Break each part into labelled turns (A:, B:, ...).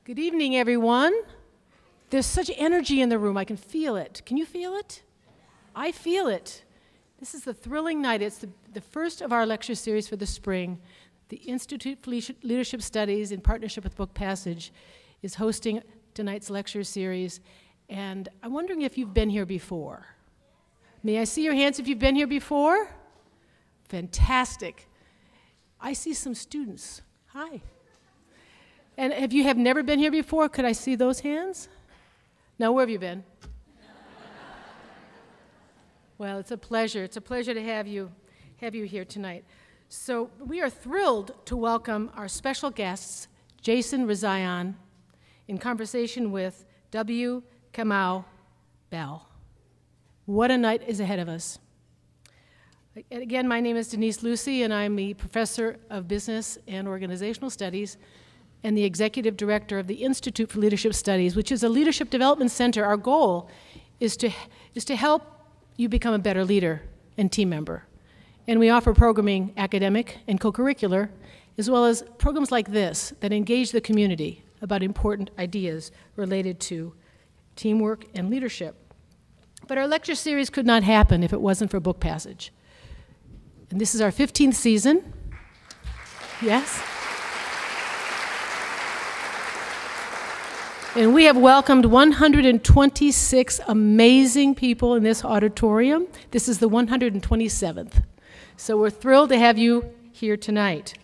A: Good evening, everyone. There's such energy in the room. I can feel it. Can you feel it? I feel it. This is a thrilling night. It's the first of our lecture series for the spring. The Institute for Leadership Studies, in partnership with Book Passage, is hosting tonight's lecture series. And I'm wondering if you've been here before. May I see your hands if you've been here before? Fantastic. I see some students. Hi. And if you have never been here before, could I see those hands? Now, where have you been? Well, it's a pleasure. It's a pleasure to have you here tonight. So we are thrilled to welcome our special guests, Jason Rezaian, in conversation with W. Kamau Bell. What a night is ahead of us. Again, my name is Denise Lucy, and I'm the professor of business and organizational studies and the executive director of the Institute for Leadership Studies, which is a leadership development center. Our goal is to help you become a better leader and team member. And we offer programming, academic and co-curricular, as well as programs like this that engage the community about important ideas related to teamwork and leadership. But our lecture series could not happen if it wasn't for Book Passage. And this is our 15th season. Yes? And we have welcomed 126 amazing people in this auditorium. This is the 127th. So we're thrilled to have you here tonight.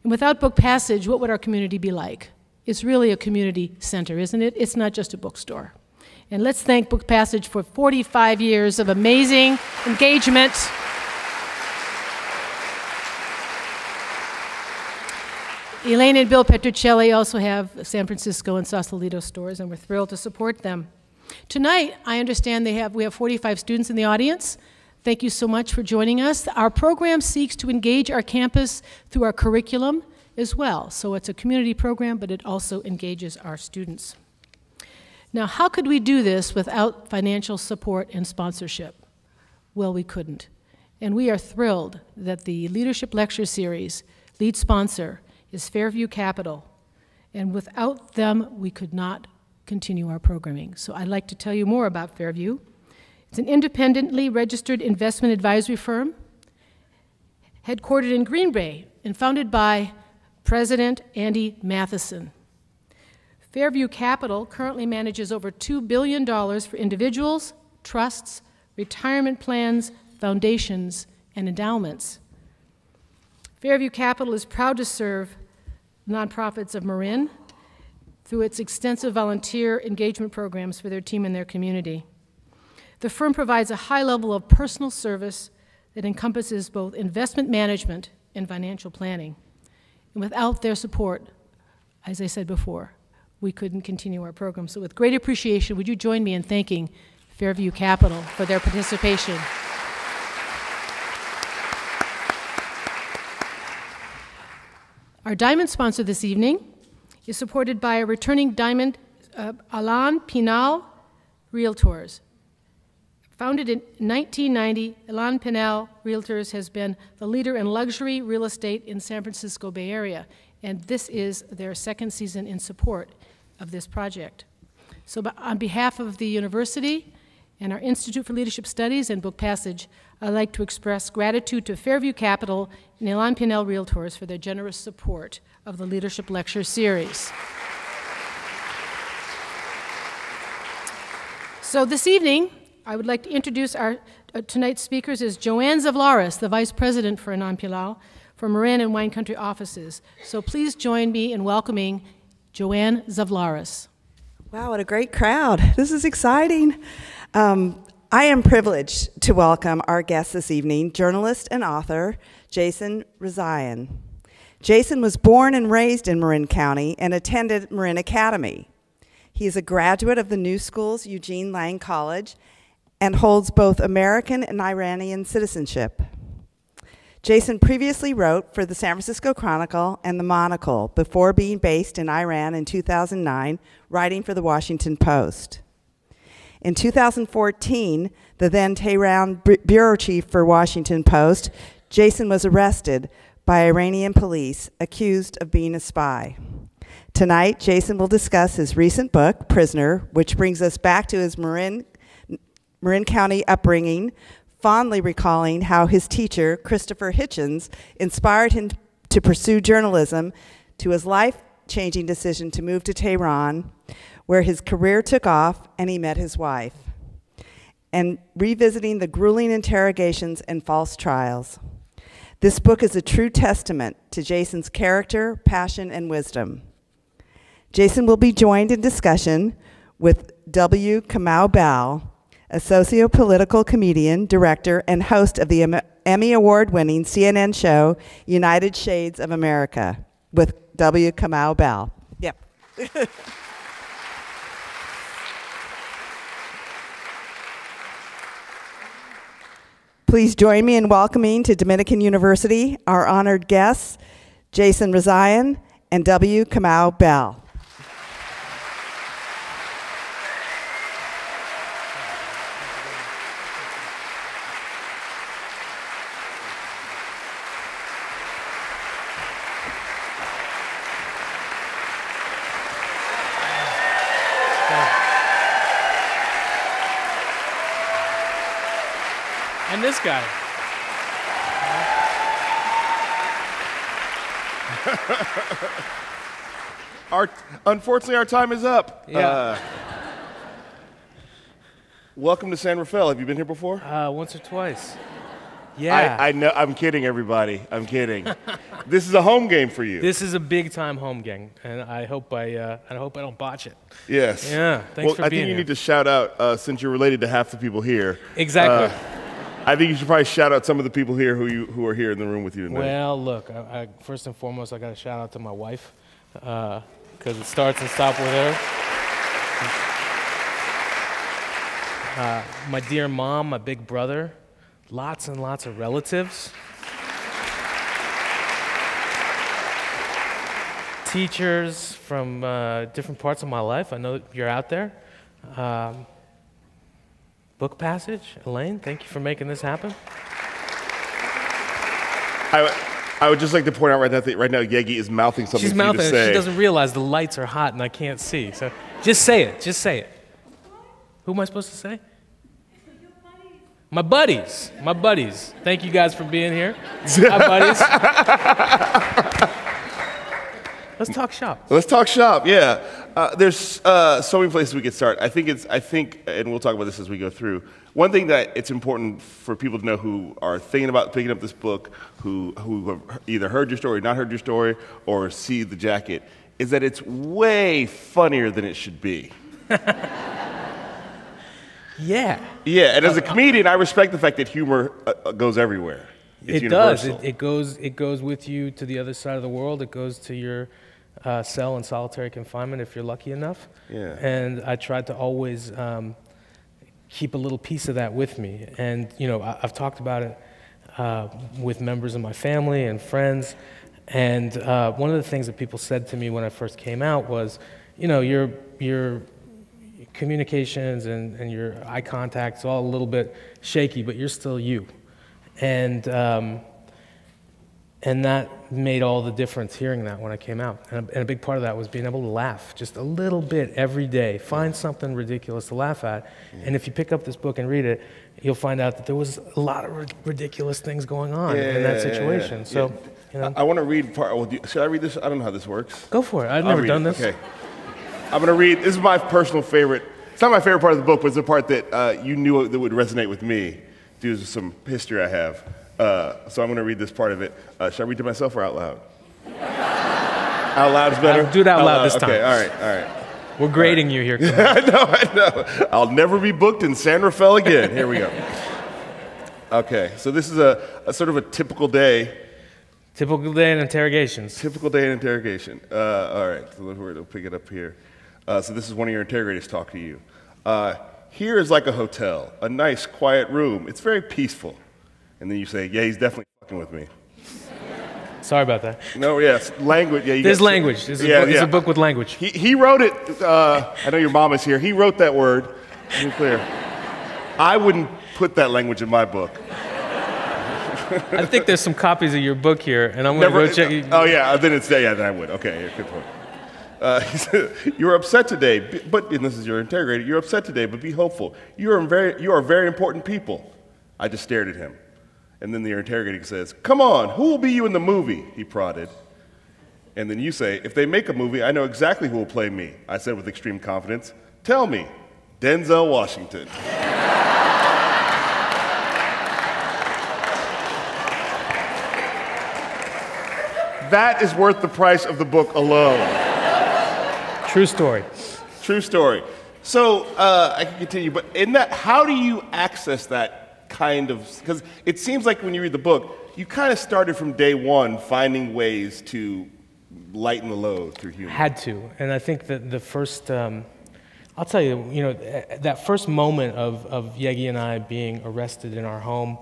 A: And without Book Passage, what would our community be like? It's really a community center, isn't it? It's not just a bookstore. And let's thank Book Passage for 45 years of amazing engagement. Elaine and Bill Petruccelli also have San Francisco and Sausalito stores, and we're thrilled to support them. Tonight, I understand we have 45 students in the audience. Thank you so much for joining us. Our program seeks to engage our campus through our curriculum as well. So it's a community program, but it also engages our students. Now, how could we do this without financial support and sponsorship? Well, we couldn't. And we are thrilled that the Leadership Lecture Series lead sponsor is Fairview Capital, and without them, we could not continue our programming. So I'd like to tell you more about Fairview. It's an independently registered investment advisory firm, headquartered in Green Bay, and founded by President Andy Matheson. Fairview Capital currently manages over $2 billion for individuals, trusts, retirement plans, foundations, and endowments. Fairview Capital is proud to serve nonprofits of Marin through its extensive volunteer engagement programs for their team and their community. The firm provides a high level of personal service that encompasses both investment management and financial planning. And without their support, as I said before, we couldn't continue our program. So with great appreciation, would you join me in thanking Fairview Capital for their participation? Our diamond sponsor this evening is supported by a returning diamond, Alain Pinal Realtors. Founded in 1990, Alain Pinal Realtors has been the leader in luxury real estate in San Francisco Bay Area, and this is their second season in support of this project. So on behalf of the university and our Institute for Leadership Studies and Book Passage, I'd like to express gratitude to Fairview Capital and Alain Pinal Realtors for their generous support of the Leadership Lecture Series. So this evening, I would like to introduce our tonight's speakers as Joanne Zavlaris, the Vice President for Alain Pinal for Marin and Wine Country offices. So please join me in welcoming Joanne Zavlaris.
B: Wow, what a great crowd. This is exciting. I am privileged to welcome our guest this evening, journalist and author, Jason Rezaian. Jason was born and raised in Marin County and attended Marin Academy. He is a graduate of the New School's Eugene Lang College and holds both American and Iranian citizenship. Jason previously wrote for the San Francisco Chronicle and the Monocle before being based in Iran in 2009, writing for the Washington Post. In 2014, the then Tehran bureau chief for Washington Post, Jason was arrested by Iranian police accused of being a spy. Tonight, Jason will discuss his recent book, Prisoner, which brings us back to his Marin County upbringing, fondly recalling how his teacher, Christopher Hitchens, inspired him to pursue journalism, to his life-changing decision to move to Tehran, where his career took off and he met his wife, and revisiting the grueling interrogations and false trials. This book is a true testament to Jason's character, passion, and wisdom. Jason will be joined in discussion with W. Kamau Bell, a socio-political comedian, director, and host of the Emmy Award-winning CNN show, United Shades of America, with W. Kamau Bell. Yep. Please join me in welcoming to Dominican University our honored guests, Jason Rezaian and W. Kamau Bell.
C: And this guy.
D: Unfortunately, our time is up.
C: Yeah.
D: Welcome to San Rafael. Have you been here before?
C: Once or twice. Yeah.
D: I know. I'm kidding, everybody. I'm kidding. This is a home game for you.
C: This is a big-time home game, and I hope I don't botch it.
D: Yes.
C: Yeah. Thanks for being here.
D: I think you need to shout out, since you're related to half the people here.
C: Exactly.
D: I think you should probably shout out some of the people here who are here in the room with you tonight.
C: Well, look, first and foremost, I got to shout out to my wife, because it starts and stops with her. My dear mom, my big brother, lots and lots of relatives. Teachers from different parts of my life. I know that you're out there. Book Passage, Elaine, thank you for making this happen.
D: I would just like to point out right now Yegi is mouthing something
C: She's
D: for you to
C: mouthing
D: say.
C: it. She doesn't realize the lights are hot and I can't see. So just say it. Just say it. Who am I supposed to say? My buddies. My buddies. Thank you guys for being here. Hi, buddies. Let's talk shop.
D: Let's talk shop. Yeah, there's so many places we could start. I think, and we'll talk about this as we go through. One thing that it's important for people to know who are thinking about picking up this book, who have either heard your story, not heard your story, or see the jacket, is that it's way funnier than it should be.
C: Yeah.
D: Yeah, and as a comedian, I respect the fact that humor goes everywhere. It's universal.
C: Does. It goes with you to the other side of the world. It goes to your cell in solitary confinement if you're lucky enough.
D: Yeah.
C: And I tried to always keep a little piece of that with me. And I've talked about it with members of my family and friends. And one of the things that people said to me when I first came out was, your communications and your eye contact is all a little bit shaky, but you're still you. And that made all the difference hearing that when I came out. And a big part of that was being able to laugh just a little bit every day. Find something ridiculous to laugh at. Yeah. And if you pick up this book and read it, you'll find out that there was a lot of ridiculous things going on in that situation. Yeah. So,
D: I want to read part. Well, should I read this? I don't know how this works.
C: Go for it. I've never done this.
D: Okay. I'm going to read. This is my personal favorite. It's not my favorite part of the book, but it's the part that you knew that would resonate with me due to some history I have. So I'm going to read this part of it. Should I read to myself or out loud? Out loud is better?
C: Do it out loud this time.
D: Okay, all right.
C: We're grading you here.
D: I know. I'll never be booked in San Rafael again. Here we go. Okay, so this is a sort of a typical day.
C: Typical day in interrogations.
D: Typical day in interrogation. All right, so we'll pick it up here. So this is one of your interrogators talk to you. Here is like a hotel, a nice, quiet room. It's very peaceful. And then you say, yeah, he's definitely fucking with me.
C: Sorry about that.
D: No, yes, language. Yeah,
C: There's language. There's a book with language.
D: He wrote it. I know your mom is here. He wrote that word. To be clear. I wouldn't put that language in my book.
C: I think there's some copies of your book here, and I'm going to go check.
D: Oh, yeah, then I would. Okay, yeah, good point. He said, "You're upset today, and this is your interrogator, you're upset today, but be hopeful. You are very important people." I just stared at him. And then the interrogator says, "Come on, who will be you in the movie?" He prodded. And then you say, "If they make a movie, I know exactly who will play me." I said with extreme confidence, "Tell me, Denzel Washington." That is worth the price of the book alone.
C: True story.
D: True story. So I can continue, but in that, how do you access that kind of, because it seems like when you read the book, you kind of started from day one finding ways to lighten the load through humor.
C: Had to, and I think that the first, I'll tell you, that first moment of Yegi and I being arrested in our home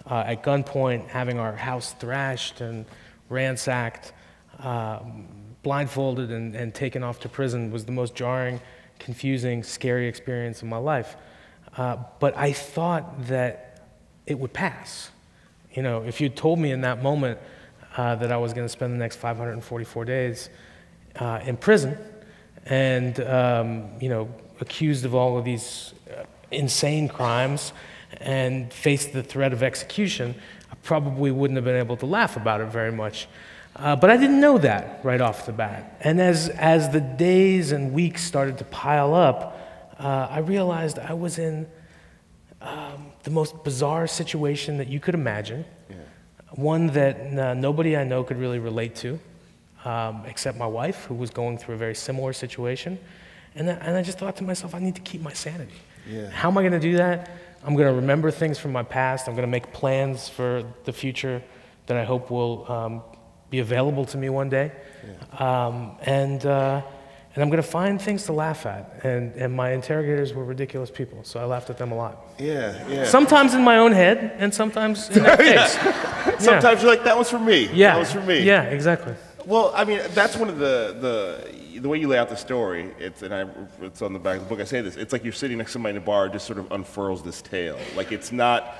C: at gunpoint, having our house thrashed and ransacked, blindfolded and taken off to prison was the most jarring, confusing, scary experience of my life. But I thought that it would pass. If you'd told me in that moment that I was going to spend the next 544 days in prison and, accused of all of these insane crimes and faced the threat of execution, I probably wouldn't have been able to laugh about it very much. But I didn't know that right off the bat. And as the days and weeks started to pile up, I realized I was in the most bizarre situation that you could imagine, one that nobody I know could really relate to, except my wife, who was going through a very similar situation. And I just thought to myself, I need to keep my sanity. Yeah. How am I going to do that? I'm going to remember things from my past. I'm going to make plans for the future that I hope will be available to me one day. Yeah. And I'm going to find things to laugh at. And my interrogators were ridiculous people, so I laughed at them a lot.
D: Yeah.
C: Sometimes in my own head, and sometimes in their face.
D: Sometimes you're like, that was for me.
C: Yeah.
D: That was for me.
C: Yeah, exactly.
D: Well, I mean, that's one of the way you lay out the story, it's on the back of the book, I say this, it's like you're sitting next to somebody in a bar, just sort of unfurls this tale. Like it's not,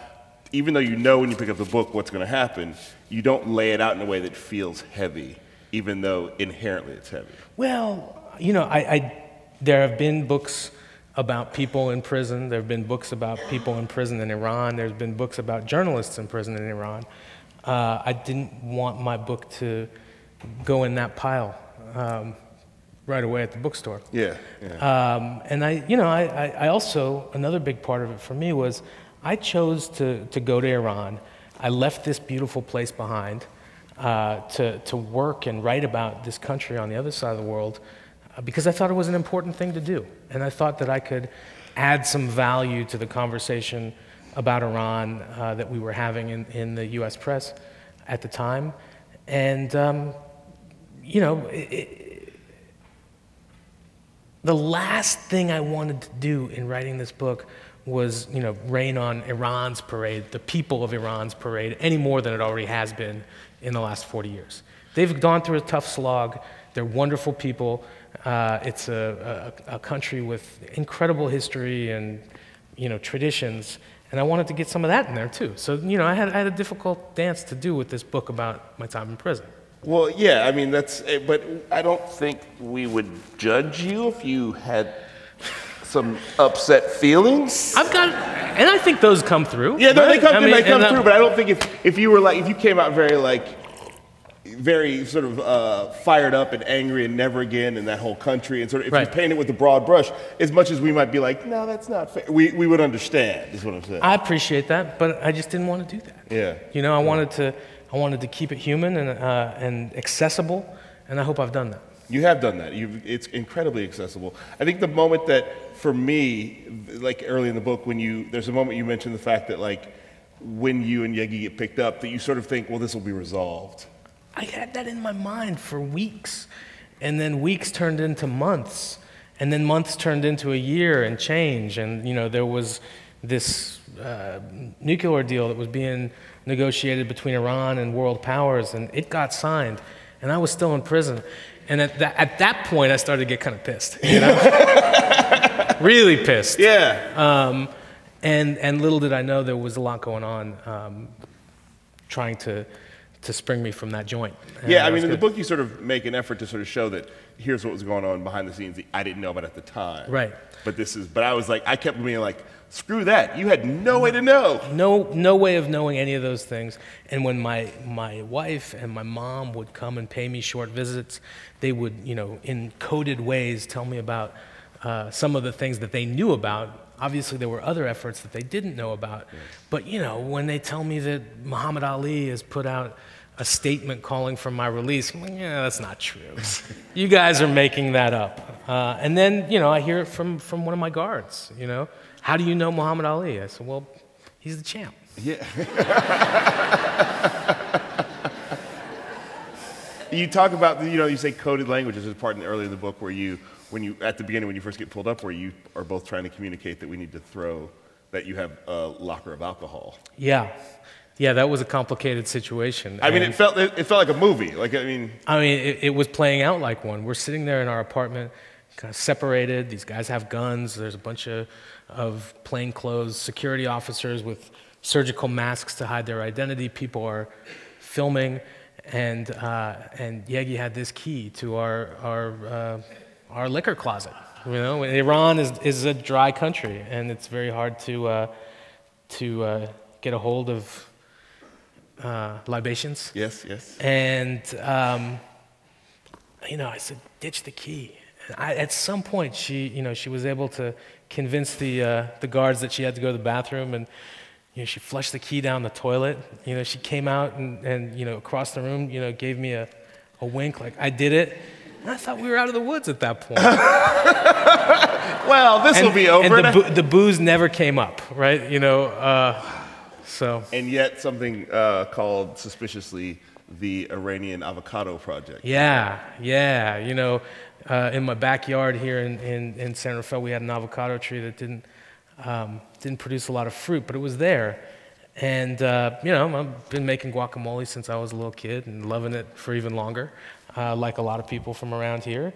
D: even though you know when you pick up the book what's going to happen, you don't lay it out in a way that feels heavy, even though inherently it's heavy.
C: Well, there have been books about people in prison, there have been books about people in prison in Iran, there's been books about journalists in prison in Iran. I didn't want my book to go in that pile. Right away at the bookstore. Yeah. And I also, another big part of it for me was I chose to go to Iran. I left this beautiful place behind to work and write about this country on the other side of the world because I thought it was an important thing to do. And I thought that I could add some value to the conversation about Iran that we were having in the US press at the time. And, the last thing I wanted to do in writing this book was, rain on Iran's parade, the people of Iran's parade, any more than it already has been in the last 40 years. They've gone through a tough slog. They're wonderful people. It's a country with incredible history and, traditions. And I wanted to get some of that in there, too. So, I had a difficult dance to do with this book about my time in prison.
D: Well, yeah, I mean, but I don't think we would judge you if you had some upset feelings.
C: And I think those come through.
D: Yeah, no, right? they come through, but I don't think if you came out very sort of fired up and angry and never again in that whole country, and sort of if you paint it with a broad brush, as much as we might be like, no, that's not fair, we would understand, is what I'm saying.
C: I appreciate that, but I just didn't want to do that. Yeah. I wanted to keep it human and accessible, and I hope I've done that.
D: You have done that. It's incredibly accessible. I think the moment that, for me, like early in the book, there's a moment you mentioned the fact that, like, when you and Yegi get picked up, that you sort of think, well, this will be resolved.
C: I had that in my mind for weeks, and then weeks turned into months, and then months turned into a year and change, and, there was this nuclear deal that was being negotiated between Iran and world powers, and it got signed, and I was still in prison. And at that point, I started to get kind of pissed, really pissed.
D: Yeah.
C: And little did I know there was a lot going on, trying to to spring me from that joint.
D: Yeah, I mean, in the book you sort of make an effort to sort of show that here's what was going on behind the scenes that I didn't know about at the time.
C: Right.
D: But I was like, I kept being like, screw that. You had no way to know.
C: No way of knowing any of those things. And when my wife and my mom would come and pay me short visits, they would, in coded ways tell me about some of the things that they knew about. Obviously, there were other efforts that they didn't know about. Yeah. But, when they tell me that Muhammad Ali has put out a statement calling for my release, I'm like, yeah, that's not true. You guys are making that up. And then, I hear it from one of my guards, How do you know Muhammad Ali? I said, well, he's the champ.
D: Yeah. You talk about, you say coded languages as part earlier in the book where at the beginning when you first get pulled up, where you are both trying to communicate that we need to that you have a locker of alcohol.
C: Yeah. Yeah, that was a complicated situation.
D: I mean, it felt like a movie.
C: It was playing out like one. We're sitting there in our apartment, kind of separated. These guys have guns. There's a bunch of plainclothes security officers with surgical masks to hide their identity. People are filming, and Yegi had this key to our liquor closet. Iran is a dry country, and it's very hard to get a hold of libations.
D: Yes, yes.
C: And I said, ditch the key. And at some point, she was able to convince the guards that she had to go to the bathroom, and she flushed the key down the toilet. She came out and across the room, gave me a wink, like I did it. And I thought we were out of the woods at that point.
D: Well, this will be over.
C: And the booze never came up, right? So.
D: And yet something called, suspiciously, the Iranian Avocado Project.
C: Yeah. In my backyard here in San Rafael, we had an avocado tree that didn't produce a lot of fruit, but it was there. And, I've been making guacamole since I was a little kid and loving it for even longer, like a lot of people from around here.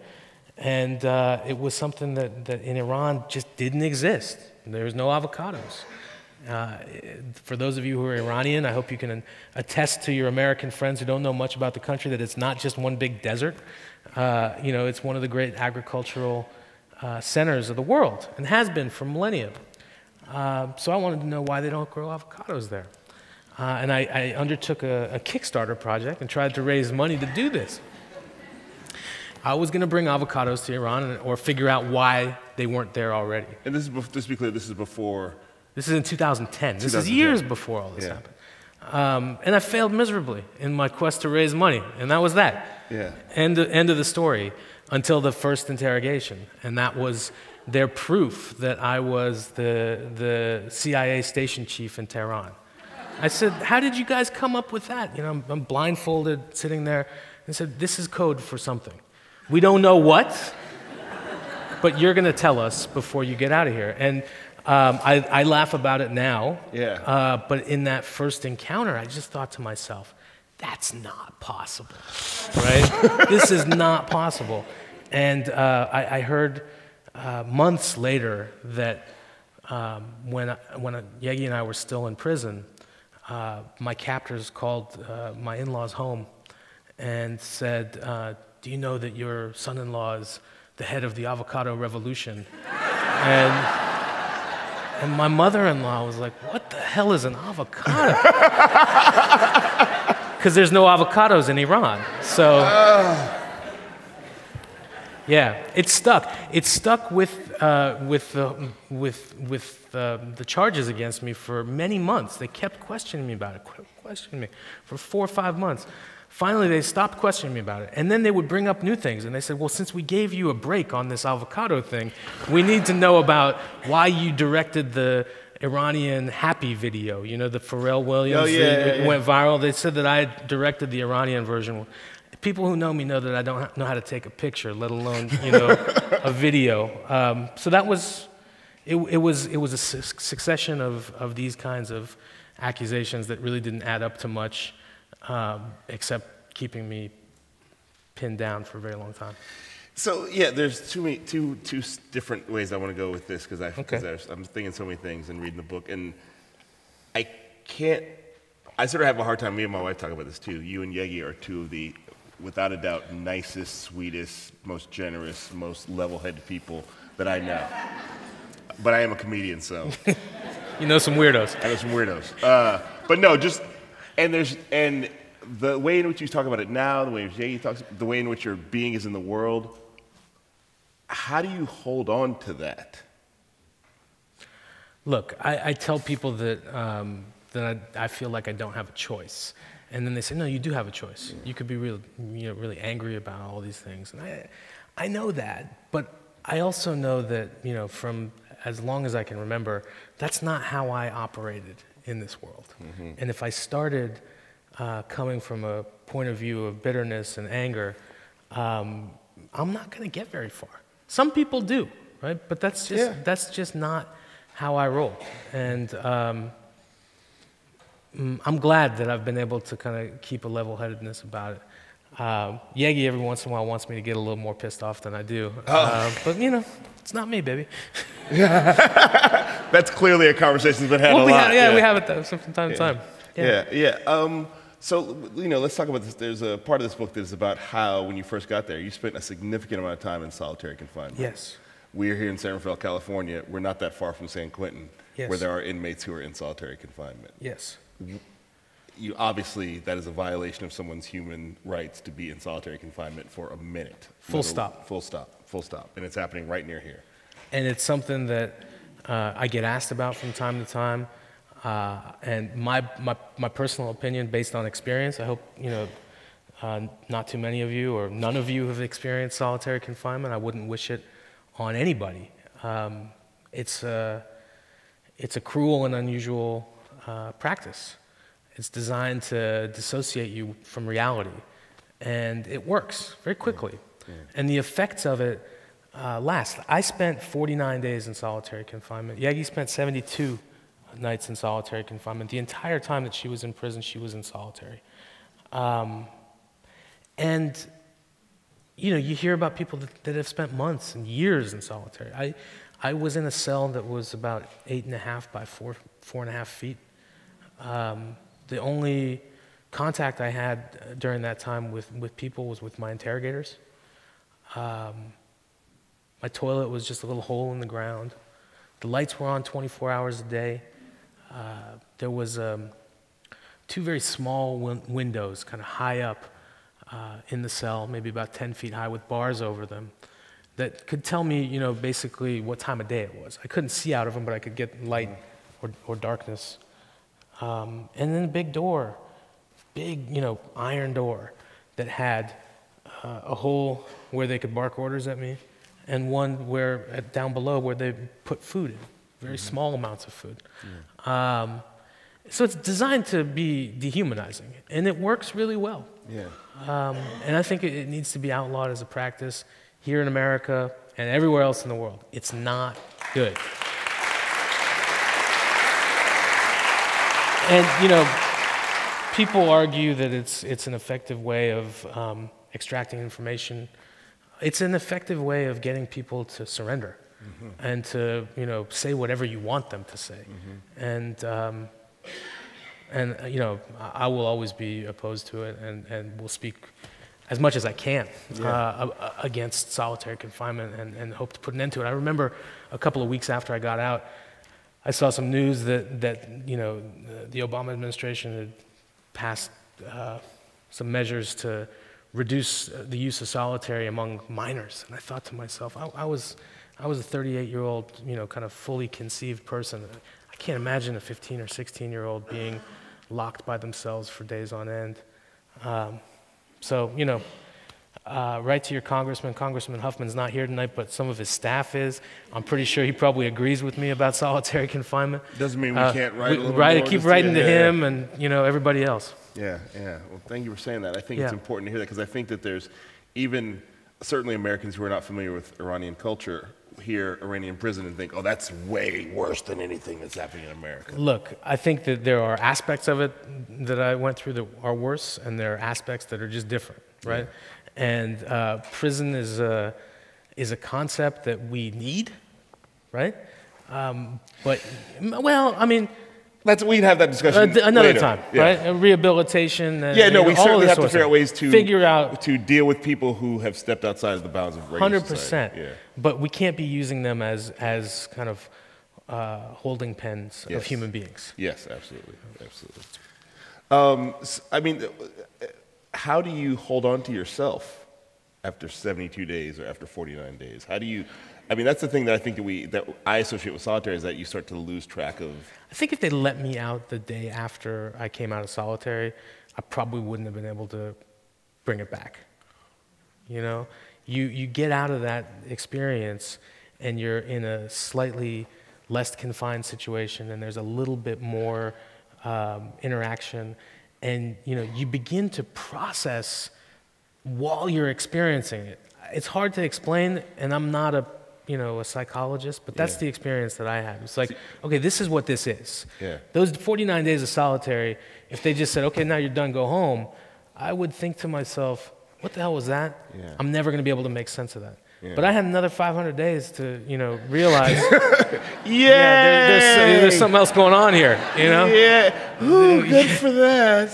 C: And it was something that in Iran just didn't exist. There was no avocados. For those of you who are Iranian, I hope you can attest to your American friends who don't know much about the country that it's not just one big desert. It's one of the great agricultural centers of the world and has been for millennia. So I wanted to know why they don't grow avocados there. And I undertook a Kickstarter project and tried to raise money to do this. I was going to bring avocados to Iran or figure out why they weren't there already.
D: And this is, just to be clear, this is before...
C: This is in 2010. This is years before all this happened. And I failed miserably in my quest to raise money, and that was that.
D: Yeah.
C: End of the story until the first interrogation, and that was their proof that I was the CIA station chief in Tehran. I said, how did you guys come up with that? I'm blindfolded, sitting there, and said, this is code for something. We don't know what, but you're going to tell us before you get out of here. And I laugh about it now, but in that first encounter, I just thought to myself, that's not possible, right? This is not possible. And I heard months later that when Yegi and I were still in prison, my captors called my in-laws home and said, do you know that your son-in-law is the head of the avocado revolution? And my mother-in-law was like, what the hell is an avocado? Because there's no avocados in Iran. So, yeah, it stuck. It stuck with the charges against me for many months. They kept questioning me about it, questioning me for 4 or 5 months. Finally, they stopped questioning me about it. And then they would bring up new things. And they said, well, since we gave you a break on this avocado thing, we need to know about why you directed the Iranian Happy video, the Pharrell Williams that went viral. They said that I directed the Iranian version. People who know me know that I don't know how to take a picture, let alone, a video. So that was, it was a succession of these kinds of accusations that really didn't add up to much. Except keeping me pinned down for a very long time.
D: So yeah, there's two different ways I want to go with this because I'm thinking so many things and reading the book, and I can't I sort of have a hard time, me and my wife talk about this too. You and Yegi are two of the, without a doubt, nicest, sweetest, most generous, most level-headed people that I know. But I am a comedian, so.
C: You know some weirdos.
D: I know some weirdos. But no, just, and the way in which you talk about it now, the way in which Yegi talks, the way in which your being is in the world, how do you hold on to that?
C: Look, I tell people that, that I feel like I don't have a choice. And then they say, no, you do have a choice. You could be really angry about all these things. And I know that, but I also know that, from as long as I can remember, that's not how I operated in this world. Mm-hmm. And if I started coming from a point of view of bitterness and anger, I'm not going to get very far. Some people do, right? But that's just not how I roll. And I'm glad that I've been able to kind of keep a level-headedness about it. Yegi every once in a while wants me to get a little more pissed off than I do. But, it's not me, baby.
D: That's clearly a conversation that's been had a lot.
C: We have it though, from time to time.
D: So, let's talk about this. There's a part of this book that is about how, when you first got there, you spent a significant amount of time in solitary confinement.
C: Yes.
D: We're here in San Rafael, California. We're not that far from San Quentin,
C: yes,
D: where there are inmates who are in solitary confinement.
C: Yes.
D: Obviously, that is a violation of someone's human rights to be in solitary confinement for a minute.
C: Full stop.
D: Full stop. And it's happening right near here.
C: And it's something that I get asked about from time to time. And my personal opinion, based on experience, I hope not too many of you or none of you have experienced solitary confinement. I wouldn't wish it on anybody. It's a cruel and unusual practice. It's designed to dissociate you from reality, and it works very quickly. Yeah. And the effects of it last. I spent 49 days in solitary confinement. Yegi spent 72 nights in solitary confinement. The entire time that she was in prison, she was in solitary. And you hear about people that have spent months and years in solitary. I was in a cell that was about 8.5 by 4.5 feet. The only contact I had during that time with people was with my interrogators. My toilet was just a little hole in the ground. The lights were on 24 hours a day. There was 2 very small windows kind of high up in the cell, maybe about 10 feet high, with bars over them that could tell me, basically what time of day it was. I couldn't see out of them, but I could get light or darkness. And then a big door, iron door that had a hole where they could bark orders at me, and one where down below where they put food in, very small amounts of food. Yeah. So it's designed to be dehumanizing, and it works really well.
D: Yeah.
C: And I think it needs to be outlawed as a practice here in America and everywhere else in the world. It's not good. And, people argue that it's an effective way of extracting information. It's an effective way of getting people to surrender, mm-hmm, and to, say whatever you want them to say. Mm-hmm. And I will always be opposed to it, and will speak as much as I can, yeah, against solitary confinement, and hope to put an end to it. I remember a couple of weeks after I got out, I saw some news that the Obama administration had passed some measures to reduce the use of solitary among minors, and I thought to myself, I was a 38-year-old, kind of fully conceived person. I can't imagine a 15 or 16-year-old being locked by themselves for days on end. So, write to your congressman. Congressman Huffman's not here tonight, but some of his staff is. I'm pretty sure he probably agrees with me about solitary confinement.
D: Doesn't mean we can't write a little more.
C: Keep writing to him and, everybody else.
D: Yeah. Well, thank you for saying that. I think it's important to hear that, because I think that there's even, certainly Americans who are not familiar with Iranian culture hear Iranian prison and think, oh, that's way worse than anything that's happening in America.
C: Look, I think that there are aspects of it that I went through that are worse, and there are aspects that are just different, right? Yeah. And prison is a concept that we need, right?
D: we'd have that discussion
C: another
D: later.
C: time,
D: Yeah.
C: right? Rehabilitation. And,
D: Yeah, no, we
C: all of
D: certainly
C: this
D: have to
C: sort of
D: figure out
C: stuff.
D: ways to
C: figure out
D: to deal with people who have stepped outside of the bounds of regular
C: 100%.
D: society. Yeah.
C: But we can't be using them as kind of holding pens
D: Yes.
C: of human beings.
D: Yes, absolutely, absolutely. I mean, how do you hold on to yourself after 72 days or after 49 days? How do you? I mean, that's the thing that I think that I associate with solitary is that you start to lose track of.
C: I think if they let me out the day after I came out of solitary, I probably wouldn't have been able to bring it back. You know, you get out of that experience and you're in a slightly less confined situation and there's a little bit more interaction, and you begin to process while you're experiencing it. It's hard to explain, and I'm not a psychologist, but that's the experience that I had. It's like, okay, this is what this is.
D: Yeah.
C: Those 49 days of solitary, if they just said, okay, now you're done, go home, I would think to myself, what the hell was that?
D: Yeah.
C: I'm never going to be able to make sense of that.
D: Yeah.
C: But I had another 500 days to, realize,
D: Yeah,
C: there's something else going on here,
D: Yeah, ooh, good for that.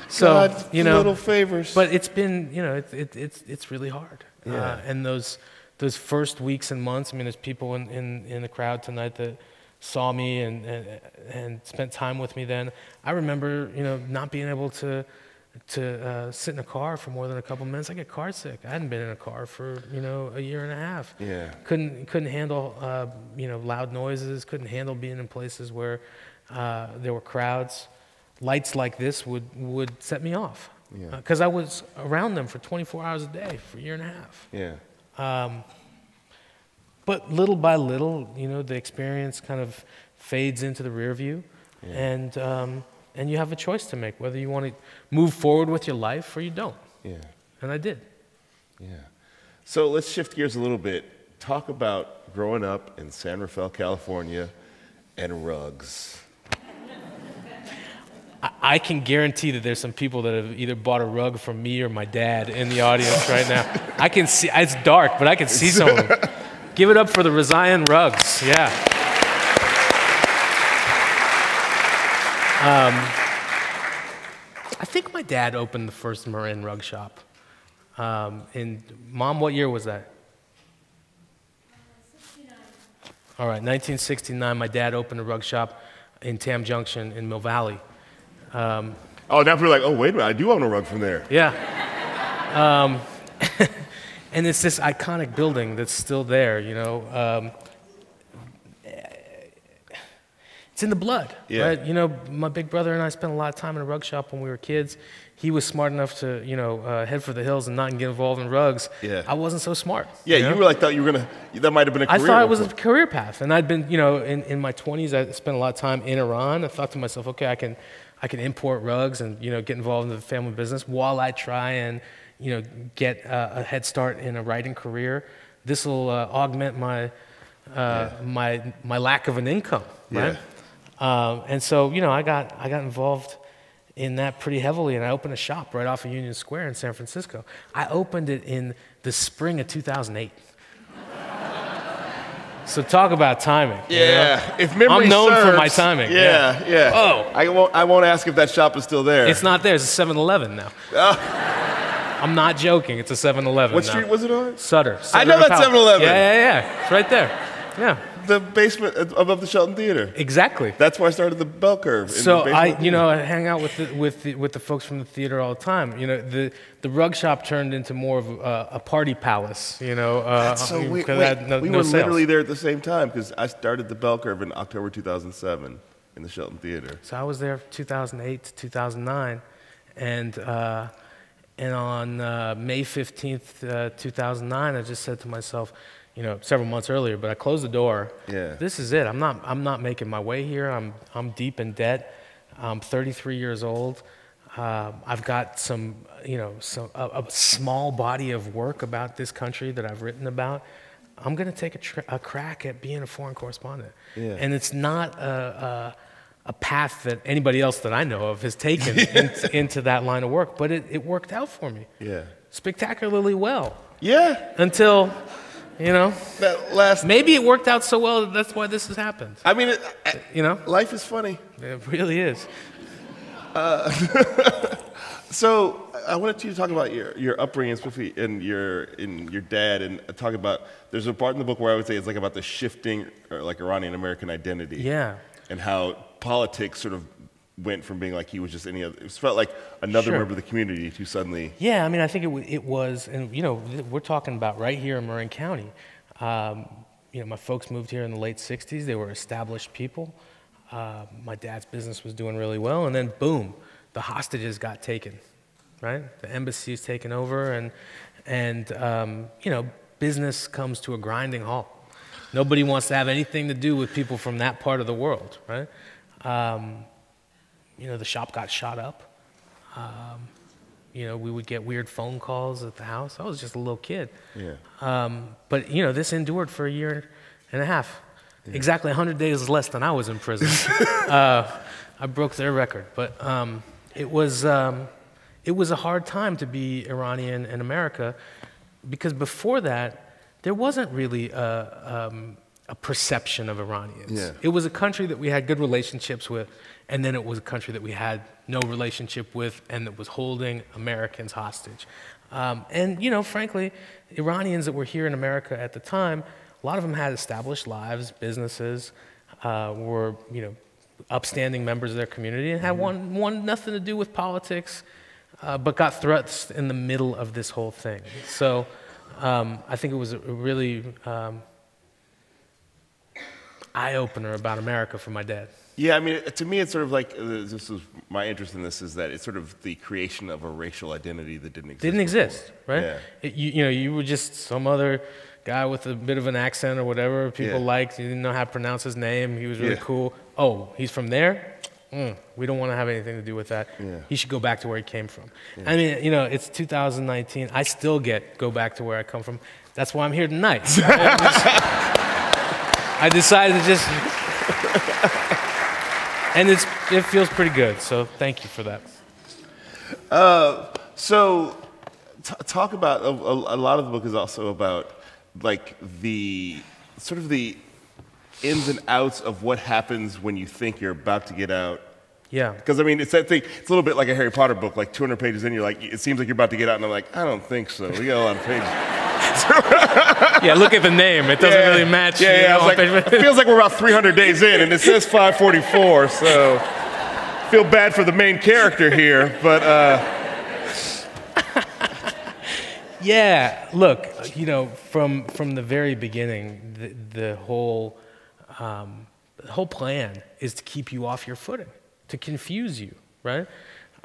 C: So,
D: God's little favors.
C: But it's been, it's really hard.
D: Yeah.
C: And those first weeks and months, I mean, there's people in the crowd tonight that saw me and spent time with me then. I remember, not being able to sit in a car for more than a couple minutes. I get car sick. I hadn't been in a car for, a year and a half.
D: Yeah.
C: Couldn't handle, loud noises. Couldn't handle being in places where there were crowds. Lights like this would set me off.
D: Yeah.
C: Because I was around them for 24 hours a day for a year and a half.
D: Yeah.
C: But little by little, the experience kind of fades into the rear view, and you have a choice to make, whether you want to move forward with your life or you don't.
D: Yeah.
C: And I did.
D: Yeah. So let's shift gears a little bit. Talk about growing up in San Rafael, California, and rugs.
C: I can guarantee that there's some people that have either bought a rug from me or my dad in the audience right now. I can see, it's dark, but I can see some of them. Give it up for the Rezaian rugs, yeah. I think my dad opened the first Marin rug shop. Mom, what year was that?
A: 69.
C: All right, 1969, my dad opened a rug shop in Tam Junction in Mill Valley.
D: Oh, now people are like, oh, wait a minute, I do own a rug from there.
C: Yeah. And it's this iconic building that's still there, It's in the blood, right? My big brother and I spent a lot of time in a rug shop when we were kids. He was smart enough to, head for the hills and not get involved in rugs.
D: Yeah.
C: I wasn't so smart.
D: Yeah, you were like, thought you were going to, that might have been a career.
C: I thought it was a career path. And I'd been, in my 20s, I spent a lot of time in Iran. I thought to myself, okay, I can import rugs and, get involved in the family business while I try and, get a head start in a writing career. This will augment my lack of an income, right? And so, I got involved in that pretty heavily, and I opened a shop right off of Union Square in San Francisco. I opened it in the spring of 2008. So talk about timing.
D: Yeah, if memory
C: I'm known
D: serves,
C: for my timing.
D: Yeah.
C: Oh,
D: I won't ask if that shop is still there.
C: it's not there. It's a 7-Eleven now. I'm not joking. It's a 7-Eleven
D: What
C: now.
D: street was it on?
C: Sutter.
D: I know that 7-Eleven.
C: Yeah. It's right there. Yeah.
D: The basement above the Shelton Theater.
C: Exactly.
D: That's where I started the bell curve.
C: So I hang out with the folks from the theater all the time. The rug shop turned into more of a party palace.
D: That's so weird. We were literally there at the same time because I started the bell curve in October 2007 in the Shelton Theater.
C: So I was there 2008 to 2009, and on May 15th, 2009, I just said to myself, several months earlier, but I closed the door.
D: Yeah.
C: This is it. I'm not making my way here. I'm deep in debt. I'm 33 years old. I've got a small body of work about this country that I've written about. I'm going to take a crack at being a foreign correspondent.
D: Yeah.
C: And it's not a path that anybody else that I know of has taken into that line of work, but it worked out for me.
D: Yeah.
C: Spectacularly well.
D: Yeah.
C: Until You know,
D: That last.
C: maybe it worked out so well that that's why this has happened.
D: I mean,
C: You know,
D: life is funny.
C: it really is.
D: So I wanted you to talk about your upbringing, especially in your dad, and talk about. There's a part in the book where I would say it's like about the shifting, like Iranian American identity.
C: Yeah.
D: And how politics sort of went from being like he was just any other. It felt like another
C: Sure.
D: member of the community to suddenly.
C: Yeah, I mean, I think it was, and you know, we're talking about right here in Marin County. You know, my folks moved here in the late '60s. They were established people. My dad's business was doing really well, and then boom, the hostages got taken, right? The embassy's taken over, and you know, business comes to a grinding halt. Nobody wants to have anything to do with people from that part of the world, right? You know, the shop got shot up. You know, we would get weird phone calls at the house. I was just a little kid.
D: Yeah.
C: But, you know, this endured for a year and a half. Yeah. Exactly 100 days less than I was in prison. I broke their record. But it was a hard time to be Iranian in America because before that, there wasn't really a perception of Iranians.
D: Yeah.
C: It was a country that we had good relationships with, and then it was a country that we had no relationship with and that was holding Americans hostage. And, you know, frankly, Iranians that were here in America at the time, a lot of them had established lives, businesses, were, you know, upstanding members of their community and had one nothing to do with politics, but got thrust in the middle of this whole thing. So I think it was a really eye-opener about America for my dad.
D: Yeah, I mean, to me, it's sort of like, this is my interest in this, is that it's sort of the creation of a racial identity that didn't exist.
C: Didn't exist, right?
D: Yeah.
C: You know, you were just some other guy with a bit of an accent or whatever people liked. You didn't know how to pronounce his name. He was really cool. Oh, he's from there? We don't want to have anything to do with that.
D: Yeah.
C: He should go back to where he came from. Yeah. I mean, you know, it's 2019. I still go back to where I come from. That's why I'm here tonight. I decided to just... And it feels pretty good, so thank you for that.
D: So talk about, a lot of the book is also about like the sort of the ins and outs of what happens when you think you're about to get out.
C: Yeah.
D: Because I mean, it's that thing, it's a little bit like a Harry Potter book, like 200 pages in, you're like, it seems like you're about to get out, and I'm like, I don't think so. We got a lot of pages.
C: Yeah, look at the name. It doesn't really match.
D: Yeah, I was like, it feels like we're about 300 days in, and it says 544, so I feel bad for the main character here, but...
C: Yeah, look, you know, from the very beginning, the whole plan is to keep you off your footing, to confuse you, right?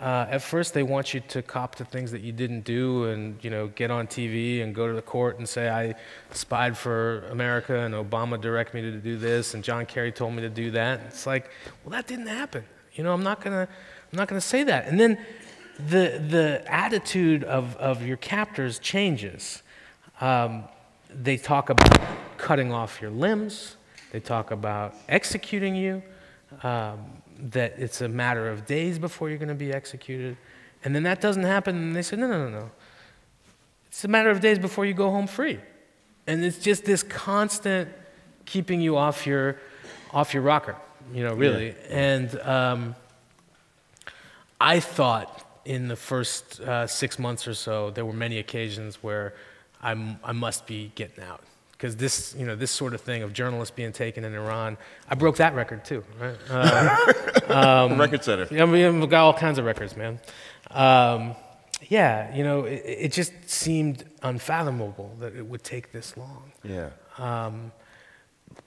C: At first, they want you to cop to things that you didn't do and, you know, get on TV and go to the court and say, I spied for America and Obama directed me to do this and John Kerry told me to do that. It's like, well, that didn't happen. You know, I'm not gonna say that. And then the attitude of your captors changes. They talk about cutting off your limbs. They talk about executing you. That it's a matter of days before you're going to be executed. And then that doesn't happen, and they say, no. It's a matter of days before you go home free. And it's just this constant keeping you off your rocker, you know, really. Yeah. And I thought in the first 6 months or so, there were many occasions where I must be getting out. Because this, you know, this sort of thing of journalists being taken in Iran, I broke that record too, right?
D: Record setter.
C: Yeah, I mean, we've got all kinds of records, man. Yeah, you know, it just seemed unfathomable that it would take this long.
D: Yeah.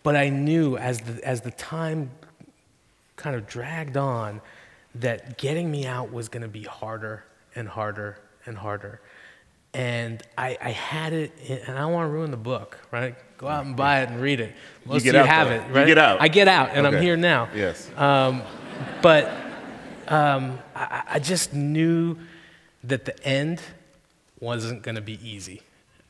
C: But I knew as the time kind of dragged on that getting me out was going to be harder and harder and harder. And I had it, and I don't want to ruin the book, right? Go out and buy it and read it. Most of you have it, right?
D: You get out.
C: I get out, and I'm here now.
D: Yes.
C: But I just knew that the end wasn't going to be easy.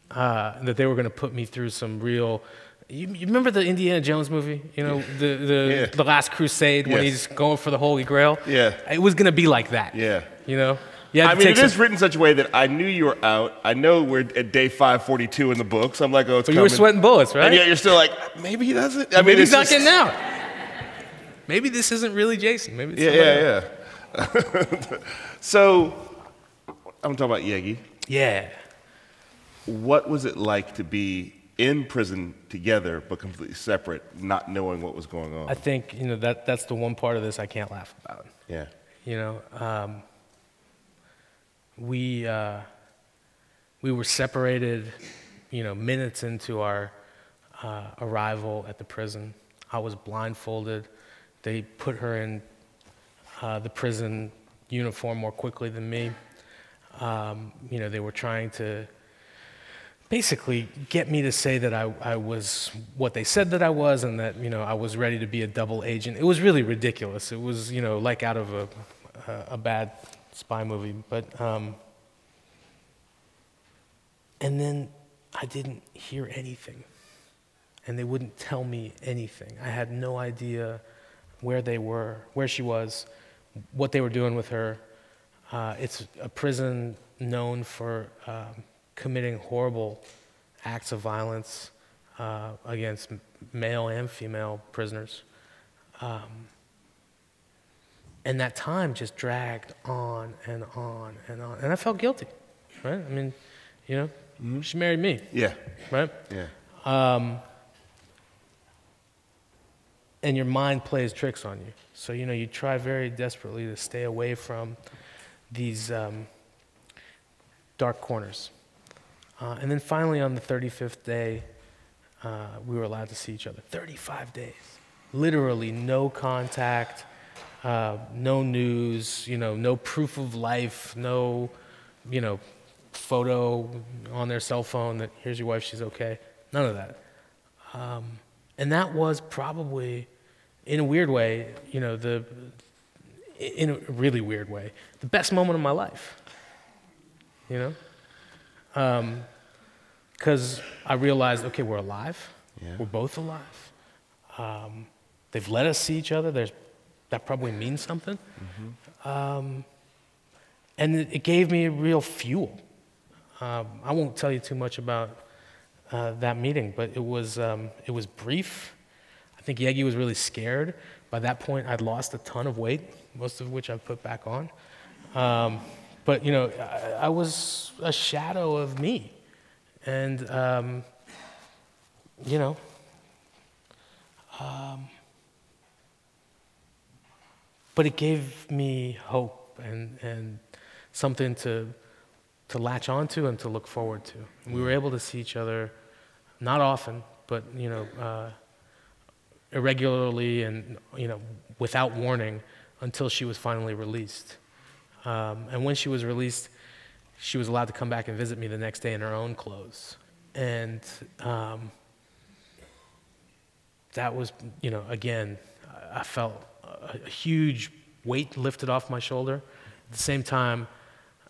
C: That they were going to put me through some real... You remember the Indiana Jones movie? You know, the Last Crusade when he's going for the Holy Grail?
D: Yeah.
C: It was going to be like that.
D: Yeah.
C: You know? You had
D: I
C: to
D: mean,
C: take
D: it is
C: some-
D: written in such a way that I knew you were out. I know we're at day 542 in the book, so I'm like, oh, it's
C: But
D: coming.
C: you were sweating bullets, right?
D: And yet you're still like, maybe he doesn't. I mean,
C: Maybe
D: it's
C: he's not
D: just,
C: getting out. Maybe this isn't really Jason. Maybe it's somebody else.
D: Yeah. So, I'm talking about Yegi.
C: Yeah.
D: What was it like to be in prison together but completely separate, not knowing what was going on?
C: I think, you know, that's the one part of this I can't laugh about.
D: Yeah.
C: You know, we were separated, you know, minutes into our arrival at the prison. I was blindfolded. They put her in the prison uniform more quickly than me. You know, they were trying to basically get me to say that I was what they said that I was, and that, you know, I was ready to be a double agent. It was really ridiculous. It was, you know, like out of a bad spy movie. But and then I didn't hear anything, and they wouldn't tell me anything. I had no idea where they were, where she was, what they were doing with her. It's a prison known for committing horrible acts of violence against male and female prisoners. And that time just dragged on and on and on. And I felt guilty, right? I mean, you know, she married me,
D: Yeah.
C: right?
D: Yeah.
C: And your mind plays tricks on you. So, you know, you try very desperately to stay away from these dark corners. And then finally on the 35th day, we were allowed to see each other. 35 days. Literally no contact, no news, you know, no proof of life, no, you know, photo on their cell phone that here's your wife, she's okay. None of that. And that was probably, in a weird way, you know, in a really weird way, the best moment of my life, you know? Because I realized, okay, we're alive.
D: Yeah.
C: We're both alive. They've let us see each other. That probably means something. And it gave me real fuel. I won't tell you too much about that meeting, but it was brief. I think Yegi was really scared. By that point, I'd lost a ton of weight, most of which I've put back on. But, you know, I was a shadow of me. And, you know, but it gave me hope and something to latch onto and to look forward to. And we were able to see each other, not often, but, you know, irregularly and, you know, without warning until she was finally released. And when she was released, she was allowed to come back and visit me the next day in her own clothes. And that was, you know, again, I felt a huge weight lifted off my shoulder. At the same time,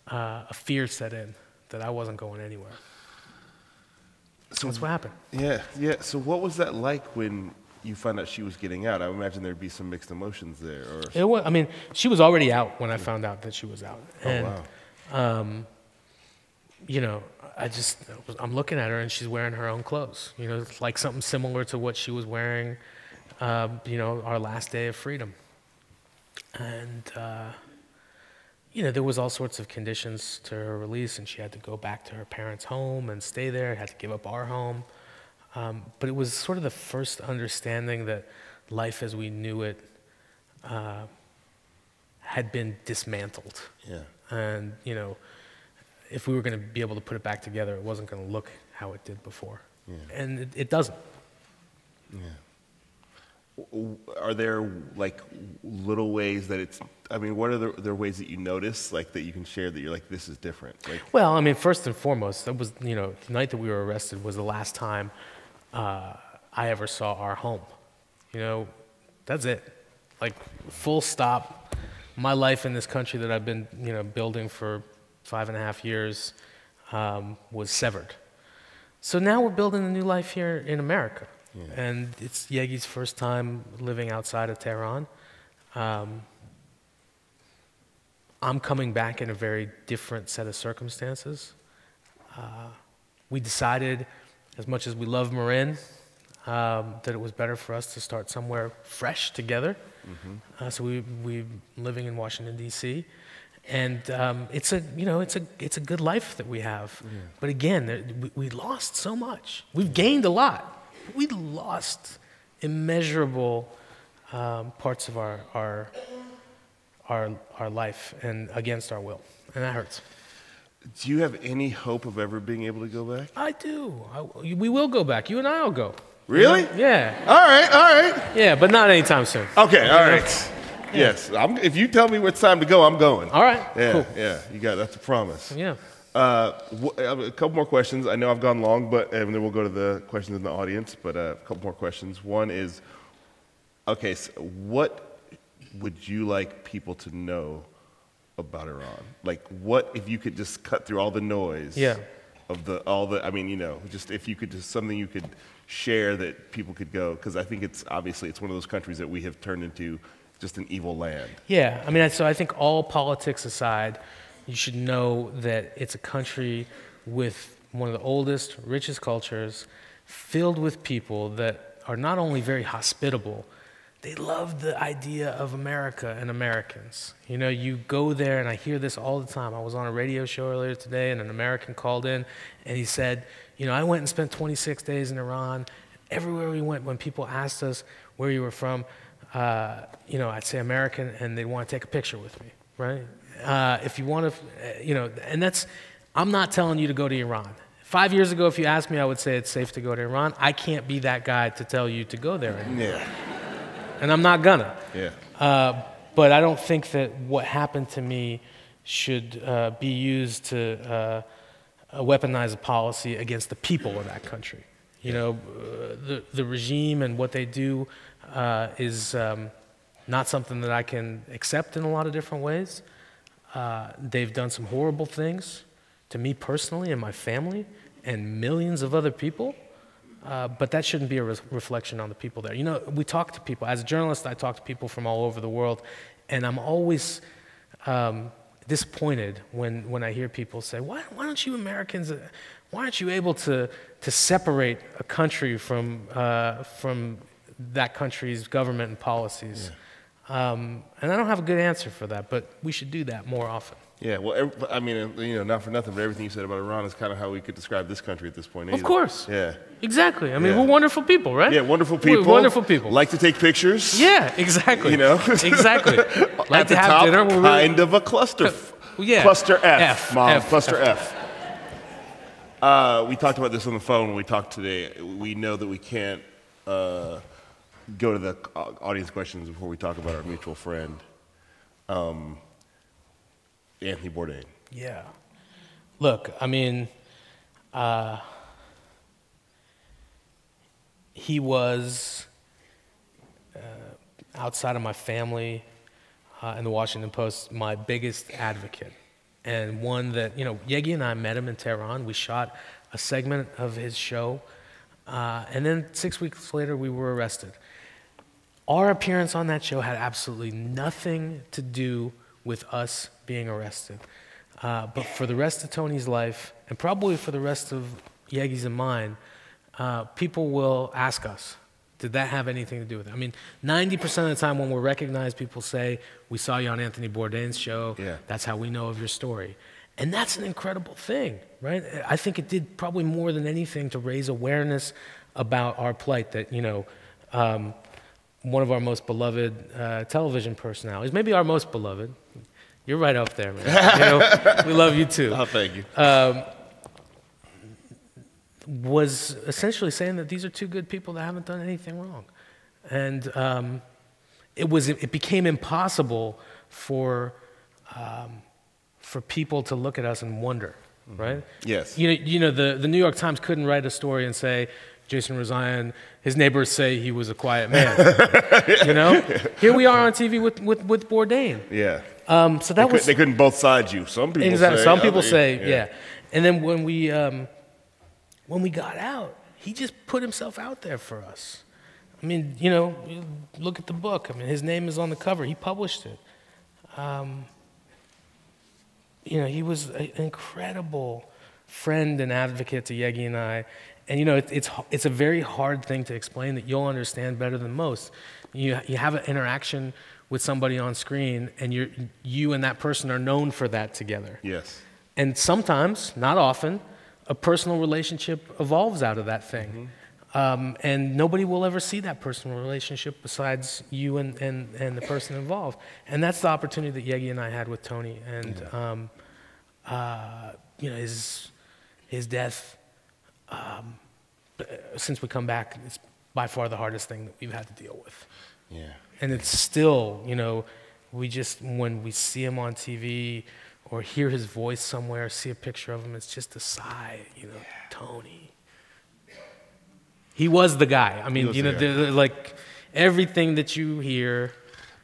C: a fear set in that I wasn't going anywhere. So that's what happened.
D: Yeah, yeah. So what was that like when you found out she was getting out? I would imagine there'd be some mixed emotions there. Or
C: It was, I mean, she was already out when I found out that she was out. And,
D: wow.
C: You know, I'm looking at her and she's wearing her own clothes. You know, it's like something similar to what she was wearing, you know, our last day of freedom. And, you know, there was all sorts of conditions to her release, and she had to go back to her parents' home and stay there, had to give up our home. But it was sort of the first understanding that life as we knew it had been dismantled.
D: Yeah.
C: And, you know, if we were going to be able to put it back together, it wasn't going to look how it did before.
D: Yeah.
C: And it doesn't.
D: Yeah. Are there like little ways that it's, I mean, what are there ways that you notice, like that you can share that you're like, this is different? Like,
C: Well, I mean, first and foremost, that was, you know, the night that we were arrested was the last time I ever saw our home. You know, that's it. Like, full stop. My life in this country that I've been, you know, building for 5.5 years was severed. So now we're building a new life here in America. Yeah. And it's Yegi's first time living outside of Tehran. I'm coming back in a very different set of circumstances. We decided, as much as we love Marin, that it was better for us to start somewhere fresh together. So we're living in Washington, D.C., and it's a good life that we have. But again, we lost so much. We've gained a lot. We lost immeasurable parts of our life, and against our will, and that hurts.
D: Do you have any hope of ever being able to go back?
C: I do. We will go back. You and I will go.
D: Really?
C: You know? Yeah.
D: All right.
C: Yeah, but not anytime soon.
D: Okay, all right. Yes, if you tell me it's time to go, I'm going.
C: All right.
D: Yeah,
C: cool.
D: yeah. That's a promise.
C: Yeah.
D: A couple more questions. I know I've gone long, and then we'll go to the questions in the audience. But a couple more questions. One is, okay, so what would you like people to know about Iran? Like, what if you could just cut through all the noise?
C: Yeah.
D: I mean, just if you could just something you could share that people could go, because I think it's one of those countries that we have turned into just an evil land.
C: Yeah, I mean, so I think all politics aside, you should know that it's a country with one of the oldest, richest cultures, filled with people that are not only very hospitable, they love the idea of America and Americans. You know, you go there, and I hear this all the time. I was on a radio show earlier today, and an American called in, and he said, I went and spent 26 days in Iran. Everywhere we went, when people asked us where you were from, I'd say American, and they'd want to take a picture with me, right? If you want to, and that's, I'm not telling you to go to Iran. 5 years ago, if you asked me, I would say it's safe to go to Iran. I can't be that guy to tell you to go there anymore.
D: Yeah.
C: And I'm not gonna.
D: Yeah.
C: But I don't think that what happened to me should be used to weaponize a policy against the people of that country. The regime and what they do is not something that I can accept in a lot of different ways. They've done some horrible things to me personally and my family and millions of other people. But that shouldn't be a reflection on the people there. We talk to people. As a journalist, I talk to people from all over the world, and I'm always disappointed when I hear people say, why don't you Americans, why aren't you able to separate a country from that country's government and policies? Yeah. And I don't have a good answer for that, but we should do that more often.
D: Yeah, well, I mean, not for nothing, but everything you said about Iran is kind of how we could describe this country at this point.
C: Of course.
D: Yeah.
C: Exactly. I mean, we're wonderful people, right?
D: Yeah, wonderful people.
C: We're wonderful people.
D: Like to take pictures.
C: Yeah, exactly.
D: Exactly.
C: Like
D: at the
C: to have
D: top,
C: dinner.
D: Kind of a cluster. Cluster F, Mom. Cluster F. We talked about this on the phone when we talked today. We know that we can't go to the audience questions before we talk about our mutual friend. Anthony Bourdain.
C: Yeah. Look, I mean, he was, outside of my family and the Washington Post, my biggest advocate. And one that, Yegi and I met him in Tehran. We shot a segment of his show. And then 6 weeks later, we were arrested. Our appearance on that show had absolutely nothing to do with us being arrested. But for the rest of Tony's life, and probably for the rest of Yegi's and mine, people will ask us, did that have anything to do with it? I mean, 90% of the time when we're recognized, people say, we saw you on Anthony Bourdain's show, that's how we know of your story. And that's an incredible thing, right? I think it did probably more than anything to raise awareness about our plight, that, one of our most beloved television personalities, maybe our most beloved. You're right up there, man. We love you too.
D: Oh, thank you.
C: Was essentially saying that these are two good people that haven't done anything wrong, and it became impossible for people to look at us and wonder, right?
D: Yes.
C: The New York Times couldn't write a story and say, Jason Rezaian, his neighbors say he was a quiet man. Here we are on TV with Bourdain.
D: Yeah.
C: So
D: they couldn't both sides you. Some people say.
C: Some people say, yeah. And then when we got out, he just put himself out there for us. I mean, look at the book. I mean, his name is on the cover. He published it. he was an incredible friend and advocate to Yegi and I. And it's a very hard thing to explain that you'll understand better than most. You have an interaction with somebody on screen, and you and that person are known for that together.
D: Yes.
C: And sometimes, not often, a personal relationship evolves out of that thing. And nobody will ever see that personal relationship besides you and the person involved. And that's the opportunity that Yegi and I had with Tony. And his death, since we come back, it's by far the hardest thing that we've had to deal with.
D: Yeah.
C: And it's still, when we see him on TV or hear his voice somewhere, see a picture of him, it's just a sigh, Tony. He was the guy. I mean, like everything that you hear.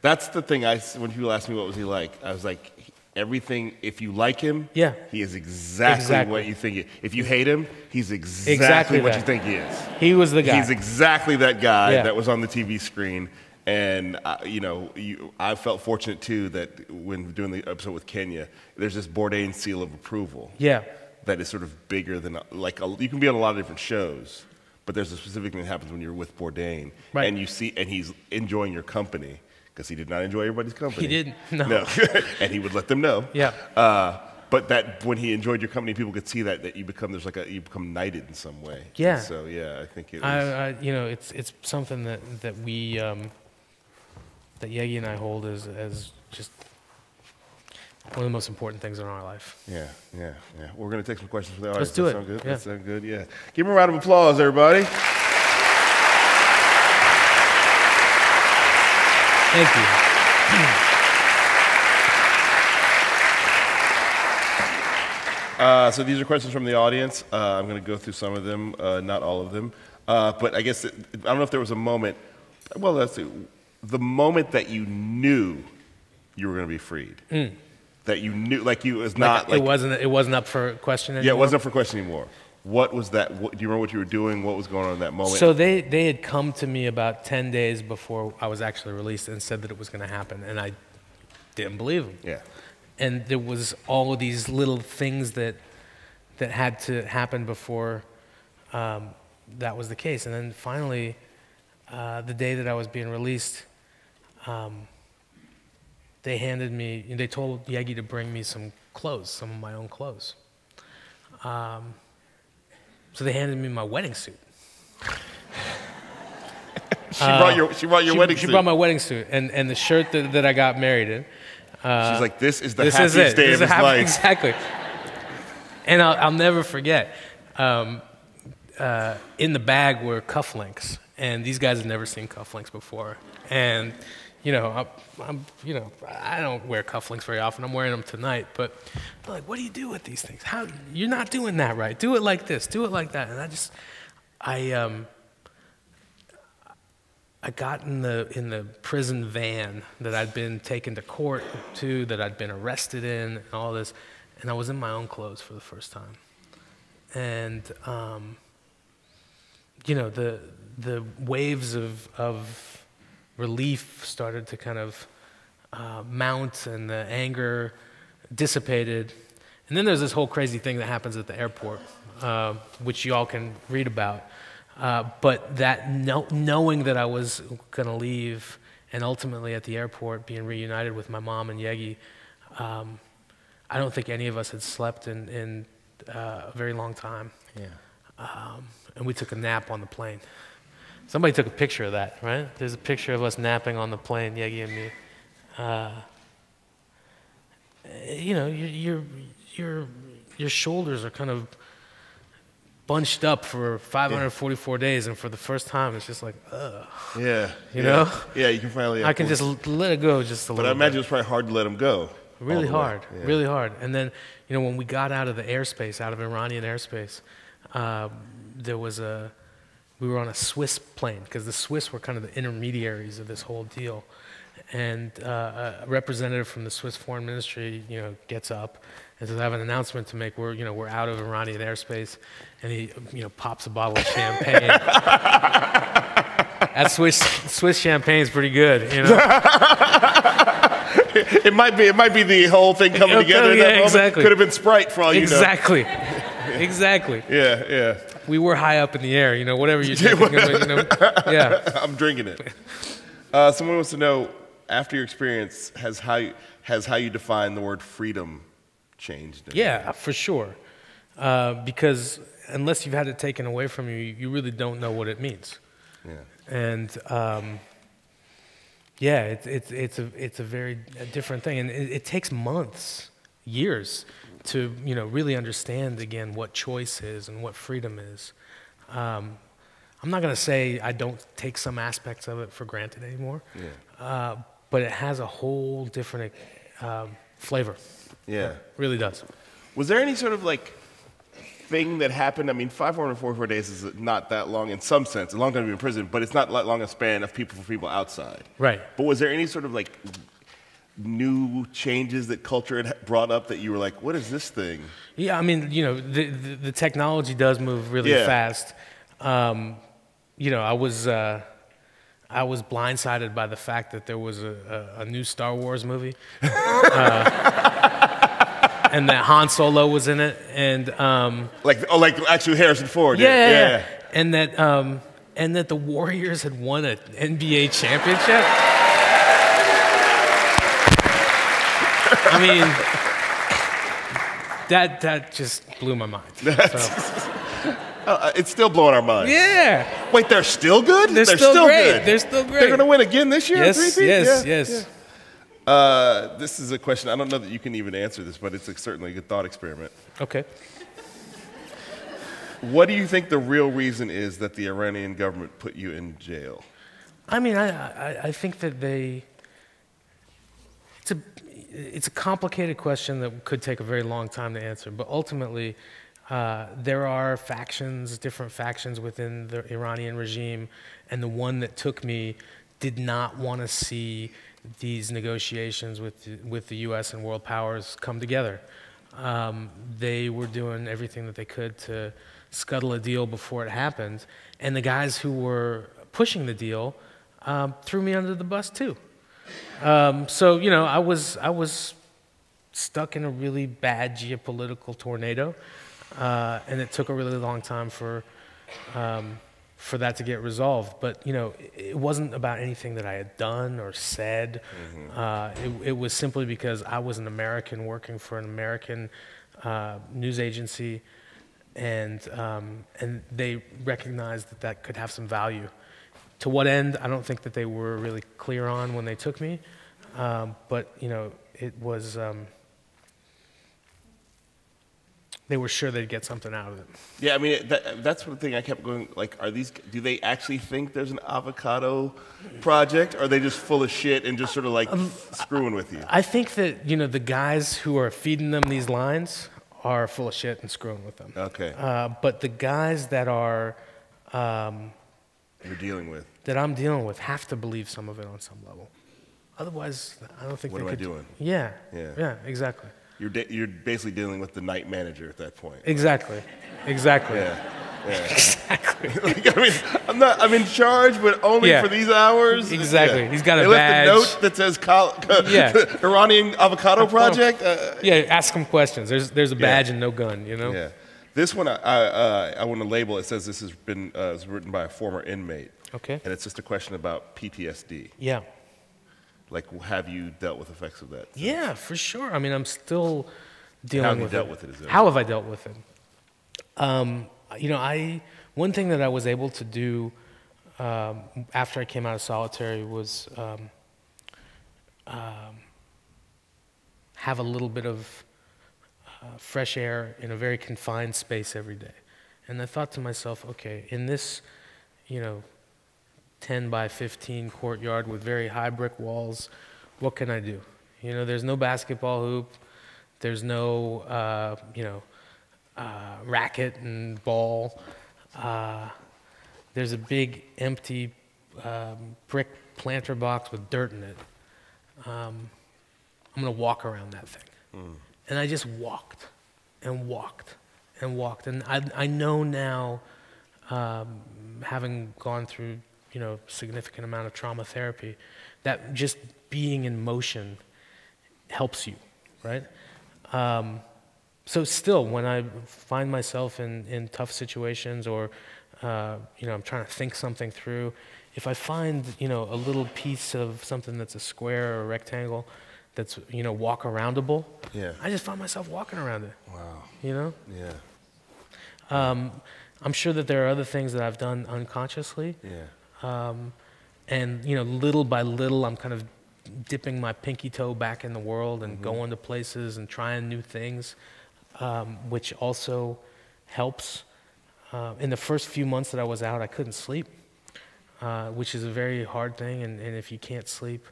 D: That's the thing. When people ask me what was he like, I was like, everything. If you like him, he is exactly what you think. If you hate him, he's exactly what you think he is.
C: He was the guy.
D: He's exactly that guy that was on the TV screen. And I felt fortunate too that when doing the episode with Kenya, there's this Bourdain seal of approval.
C: Yeah.
D: That is sort of bigger than you can be on a lot of different shows, but there's a specific thing that happens when you're with Bourdain,
C: right.
D: and he's enjoying your company, because he did not enjoy everybody's company.
C: He didn't. No.
D: And he would let them know.
C: Yeah.
D: But that when he enjoyed your company, people could see that you become knighted in some way.
C: Yeah.
D: And so I think it was.
C: It's something that we that Yegi and I hold as just one of the most important things in our life.
D: Yeah. We're going to take some questions from the audience.
C: Let's do it.
D: Sound good?
C: Yeah.
D: That sound good? Yeah. Give him a round of applause, everybody.
C: Thank you.
D: So these are questions from the audience. I'm going to go through some of them, not all of them. But I guess, I don't know if there was a moment, well, let's see, the moment that you knew you were going to be freed. That you knew, it was not
C: it wasn't up for question anymore?
D: Yeah, it wasn't up for question anymore. What was that? Do you remember what you were doing? What was going on in that moment?
C: So they had come to me about 10 days before I was actually released and said that it was going to happen, and I didn't believe them.
D: Yeah.
C: And there was all of these little things that had to happen before that was the case. And then finally, the day that I was being released, they told Yegi to bring me some clothes, some of my own clothes. So they handed me my wedding suit.
D: She brought your wedding suit.
C: She brought my wedding suit and the shirt that I got married in.
D: She's like, this is the happiest day of his life.
C: Exactly. And I'll never forget. In the bag were cufflinks, and these guys had never seen cufflinks before. And I don't wear cufflinks very often. I'm wearing them tonight, but they're like, what do you do with these things? How you're not doing that right? Do it like this. Do it like that. And I got in the prison van that I'd been taken to court to, that I'd been arrested in, and all this, and I was in my own clothes for the first time. And the waves of relief started to kind of mount, and the anger dissipated. And then there's this whole crazy thing that happens at the airport, which you all can read about. But that knowing that I was going to leave, and ultimately at the airport being reunited with my mom and Yegi, I don't think any of us had slept in a very long time.
D: Yeah.
C: And we took a nap on the plane. Somebody took a picture of that, right? There's a picture of us napping on the plane, Yegi and me. Your shoulders are kind of bunched up for 544 days, and for the first time, it's just like, ugh.
D: Yeah.
C: You know?
D: Yeah, you can finally.
C: I can just let it go just a little bit.
D: But I imagine it was probably hard to let him go.
C: Really hard, really hard. And then, when we got out of the airspace, out of Iranian airspace, we were on a Swiss plane, because the Swiss were kind of the intermediaries of this whole deal. And a representative from the Swiss Foreign Ministry, gets up and says, I have an announcement to make. We're out of Iranian airspace. And he, pops a bottle of champagne. That Swiss champagne's pretty good,
D: It might be the whole thing coming together.
C: Yeah,
D: in that moment.
C: exactly.
D: Could have been Sprite for all you know.
C: Exactly. Exactly.
D: Yeah.
C: We were high up in the air, whatever you're drinking, yeah.
D: I'm drinking it. Someone wants to know, after your experience, has how you define the word freedom changed?
C: Yeah, for sure. Because unless you've had it taken away from you, you really don't know what it means.
D: Yeah.
C: And yeah, it's a very different thing, and it takes months, years, to really understand again what choice is and what freedom is. I'm not going to say I don't take some aspects of it for granted anymore, but it has a whole different flavor.
D: Yeah,
C: it really does.
D: Was there any sort of thing that happened? I mean, 544 days is not that long in some sense, a long time to be in prison, but it's not that long a span of people outside. Right. But was there any sort of new changes that culture had brought up that you were like, what is this thing?
C: Yeah, I mean, the technology does move really fast. I was blindsided by the fact that there was a new Star Wars movie. And that Han Solo was in it, and
D: like actually Harrison Ford.
C: Yeah. And that the Warriors had won an NBA championship. I mean, that just blew my mind.
D: It's still blowing our minds.
C: Yeah.
D: Wait, they're still good?
C: They're still great.
D: Good.
C: They're still great.
D: They're going to win again this year?
C: Yes, yes.
D: This is a question, I don't know that you can even answer this, but it's certainly a good thought experiment.
C: Okay.
D: What do you think the real reason is that the Iranian government put you in jail?
C: I mean, I think that it's a complicated question that could take a very long time to answer, but ultimately there are different factions within the Iranian regime, and the one that took me did not want to see these negotiations with the U.S. and world powers come together. They were doing everything that they could to scuttle a deal before it happened, and the guys who were pushing the deal threw me under the bus too. So I was stuck in a really bad geopolitical tornado, and it took a really long time for that to get resolved. But it wasn't about anything that I had done or said. It was simply because I was an American working for an American news agency, and they recognized that could have some value. To what end, I don't think that they were really clear on when they took me, but it was. They were sure they'd get something out of it.
D: Yeah, I mean, that's the thing I kept going, do they actually think there's an avocado project, or are they just full of shit and just sort of screwing with you?
C: I think that, the guys who are feeding them these lines are full of shit and screwing with them.
D: Okay.
C: But the guys that are...
D: You're dealing with?
C: That I'm dealing with have to believe some of it on some level. Otherwise, I don't think
D: what
C: they
D: am
C: could...
D: I doing?
C: Yeah, exactly.
D: You're basically dealing with the night manager at that point.
C: Exactly.
D: Yeah.
C: Exactly.
D: I'm in charge, but only for these hours.
C: Exactly. He's got a
D: badge. They left a note that says Iranian avocado project.
C: Ask him questions. There's a badge and no gun.
D: Yeah. This one I want to label. It says this has been was written by a former inmate.
C: Okay.
D: And it's just a question about PTSD.
C: Yeah.
D: Have you dealt with effects of that?
C: Yeah, for sure. I mean, I'm still dealing with it.
D: How have you dealt with it?
C: How have I dealt with it? One thing that I was able to do after I came out of solitary was have a little bit of fresh air in a very confined space every day. And I thought to myself, okay, in this, 10 by 15 courtyard with very high brick walls, what can I do? There's no basketball hoop, there's no, racket and ball. There's a big empty brick planter box with dirt in it. I'm gonna walk around that thing. And I just walked and walked and walked. And I know now, having gone through significant amount of trauma therapy, that just being in motion helps you, right? So still, when I find myself in tough situations, or I'm trying to think something through, if I find a little piece of something that's a square or a rectangle that's walk-aroundable, I just find myself walking around it.
D: Wow.
C: Yeah. I'm sure that there are other things that I've done unconsciously.
D: Yeah.
C: And little by little, I'm kind of dipping my pinky toe back in the world and going to places and trying new things, which also helps. In the first few months that I was out, I couldn't sleep, which is a very hard thing. And if you can't sleep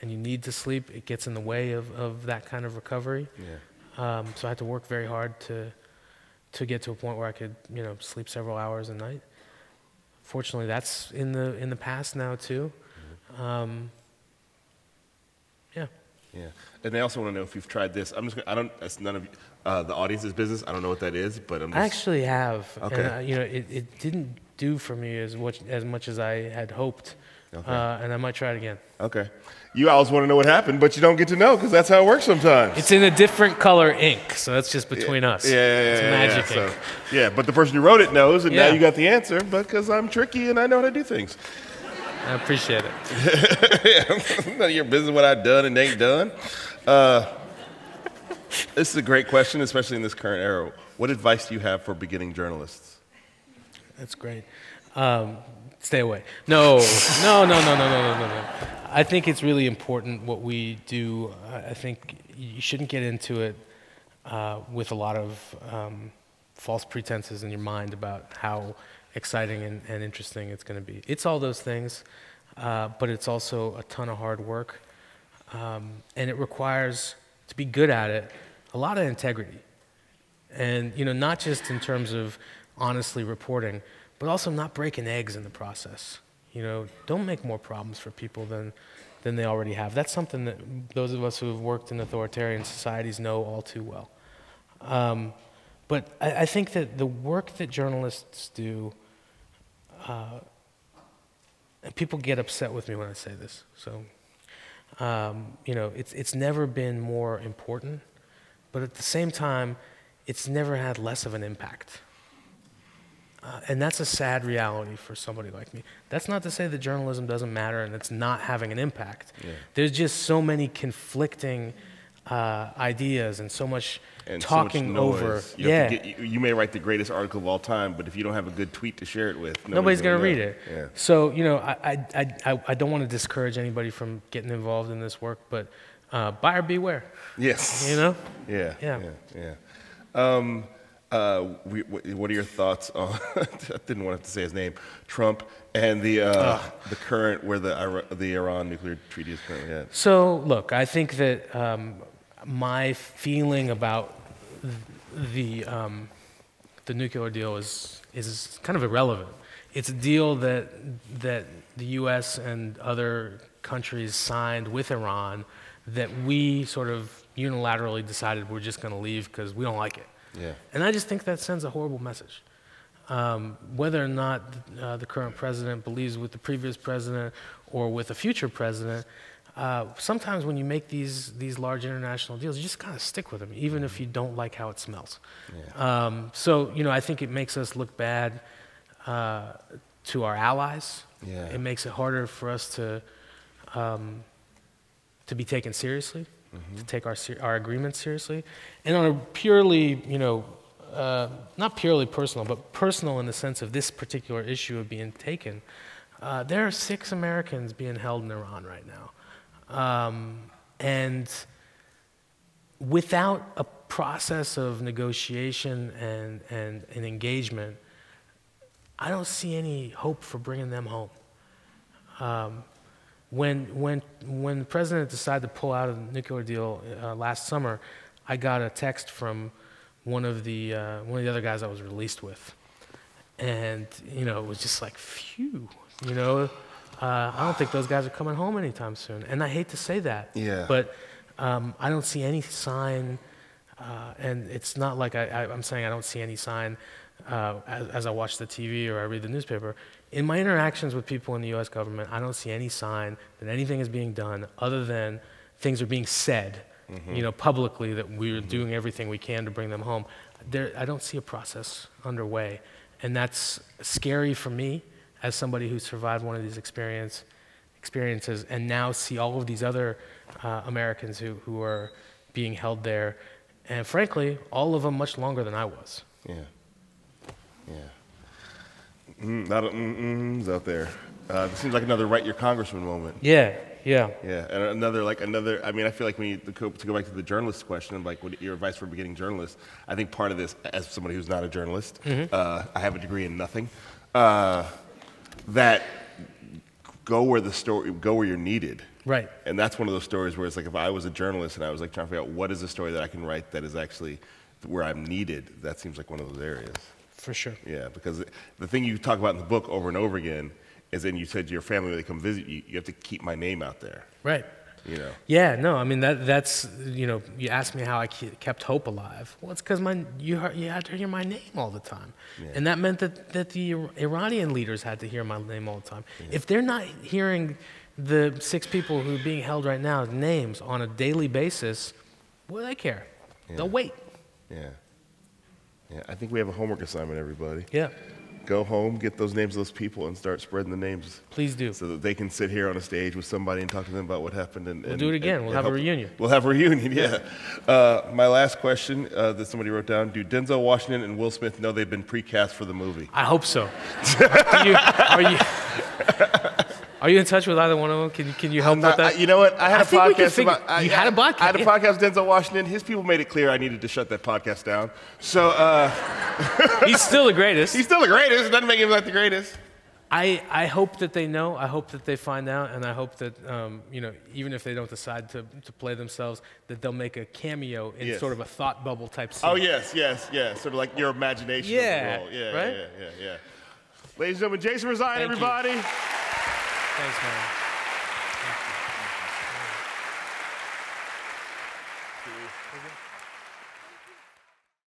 C: and you need to sleep, it gets in the way of that kind of recovery.
D: Yeah.
C: So I had to work very hard to get to a point where I could sleep several hours a night. Fortunately, that's in the past now too. Yeah.
D: Yeah, and they also want to know if you've tried this. That's none of the audience's business. I don't know what that is, but I
C: actually have.
D: Okay.
C: And, it didn't do for me as much as I had hoped.
D: Okay.
C: And I might try it again.
D: Okay. You always want to know what happened, but you don't get to know because that's how it works sometimes.
C: It's in a different color ink, so that's just between us. It's magic ink.
D: So, but the person who wrote it knows, and now
C: Yeah.
D: you got the answer because I'm tricky and I know how to do things.
C: I appreciate it.
D: None of your business what I've done and ain't done. This is a great question, especially in this current era. What advice do you have for beginning journalists?
C: That's great. Stay away. No. I think it's really important what we do. I think you shouldn't get into it with a lot of false pretenses in your mind about how exciting and interesting it's going to be. It's all those things, but it's also a ton of hard work, and it requires, to be good at it, a lot of integrity. And not just in terms of honestly reporting, but also not breaking eggs in the process. Don't make more problems for people than they already have. That's something that those of us who have worked in authoritarian societies know all too well. But I think that the work that journalists do, and people get upset with me when I say this, so it's never been more important, but at the same time, it's never had less of an impact. And that's a sad reality for somebody like me. That's not to say that journalism doesn't matter and it's not having an impact. Yeah. There's just so many conflicting ideas and so much talking
D: so much
C: over.
D: You may write the greatest article of all time, but if you don't have a good tweet to share it with,
C: nobody's going to read it.
D: Yeah.
C: So, I don't want to discourage anybody from getting involved in this work, but buyer beware.
D: Yes.
C: Yeah.
D: What are your thoughts on? I didn't want to say his name. Trump and the current where the Iran nuclear treaty is currently at.
C: So look, I think that my feeling about the nuclear deal is kind of irrelevant. It's a deal that the U.S. and other countries signed with Iran that we sort of unilaterally decided we're just going to leave because we don't like it.
D: Yeah.
C: And I just think that sends a horrible message. Whether or not the current president believes with the previous president or with a future president, sometimes when you make these large international deals, you just kind of stick with them, even if you don't like how it smells. Yeah. So I think it makes us look bad to our allies. Yeah. It makes it harder for us to be taken seriously. To take our agreements seriously. And on a purely, not purely personal, but personal in the sense of this particular issue of being taken, there are 6 Americans being held in Iran right now. And without a process of negotiation and engagement, I don't see any hope for bringing them home. When the president decided to pull out of the nuclear deal last summer, I got a text from one of the other guys I was released with, and it was just like, phew, I don't think those guys are coming home anytime soon. And I hate to say that, but I don't see any sign, and it's not like I'm saying I don't see any sign as I watch the TV or I read the newspaper. In my interactions with people in the U.S. government, I don't see any sign that anything is being done other than things are being said you know, publicly that we're doing everything we can to bring them home. I don't see a process underway, and that's scary for me as somebody who survived one of these experiences and now see all of these other Americans who are being held there, and frankly, all of them much longer than I was.
D: Yeah. Not a out there. This seems like another write your congressman moment.
C: Yeah.
D: And another. I mean, I feel like we need to go back to the journalist question, like what your advice for beginning journalists. I think part of this, as somebody who's not a journalist, I have a degree in nothing. That go where you're needed.
C: Right.
D: And that's one of those stories where it's like if I was a journalist and I was like trying to figure out what is a story that I can write that is actually where I'm needed, that seems like one of those areas.
C: For sure.
D: Yeah, because the thing you talk about in the book over and over again is then you said to your family when they come visit you, you have to keep my name out there.
C: Right.
D: You know.
C: Yeah, no, I mean, that's, you know, you asked me how I kept hope alive. Well, it's because you had to hear my name all the time. Yeah. And that meant that the Iranian leaders had to hear my name all the time. Yeah. If they're not hearing the 6 people who are being held right now names on a daily basis, what do they care? Yeah. They'll wait.
D: Yeah. I think we have a homework assignment, everybody.
C: Yeah.
D: Go home, get those names of those people, and start spreading the names.
C: Please do.
D: So that they can sit here on a stage with somebody and talk to them about what happened.
C: We'll do it again. We'll have a reunion.
D: We'll have a reunion, yeah. My last question that somebody wrote down, do Denzel Washington and Will Smith know they've been pre-cast for the movie?
C: I hope so. Are you in touch with either one of them? Can you help with that?
D: You know what? I had a podcast about.
C: You had a podcast?
D: I had a podcast with Denzel Washington. His people made it clear I needed to shut that podcast down. So
C: he's still the greatest.
D: He's still the greatest. It doesn't make him like the greatest.
C: I hope that they know. I hope that they find out, and I hope that you know, even if they don't decide to play themselves, that they'll make a cameo in sort of a thought bubble type scene.
D: Oh yes. Sort of like your imagination.
C: Yeah.
D: Of the role.
C: Right.
D: Yeah. Ladies and gentlemen, Jason Rezaian, everybody.
C: Thanks, man. Thank you.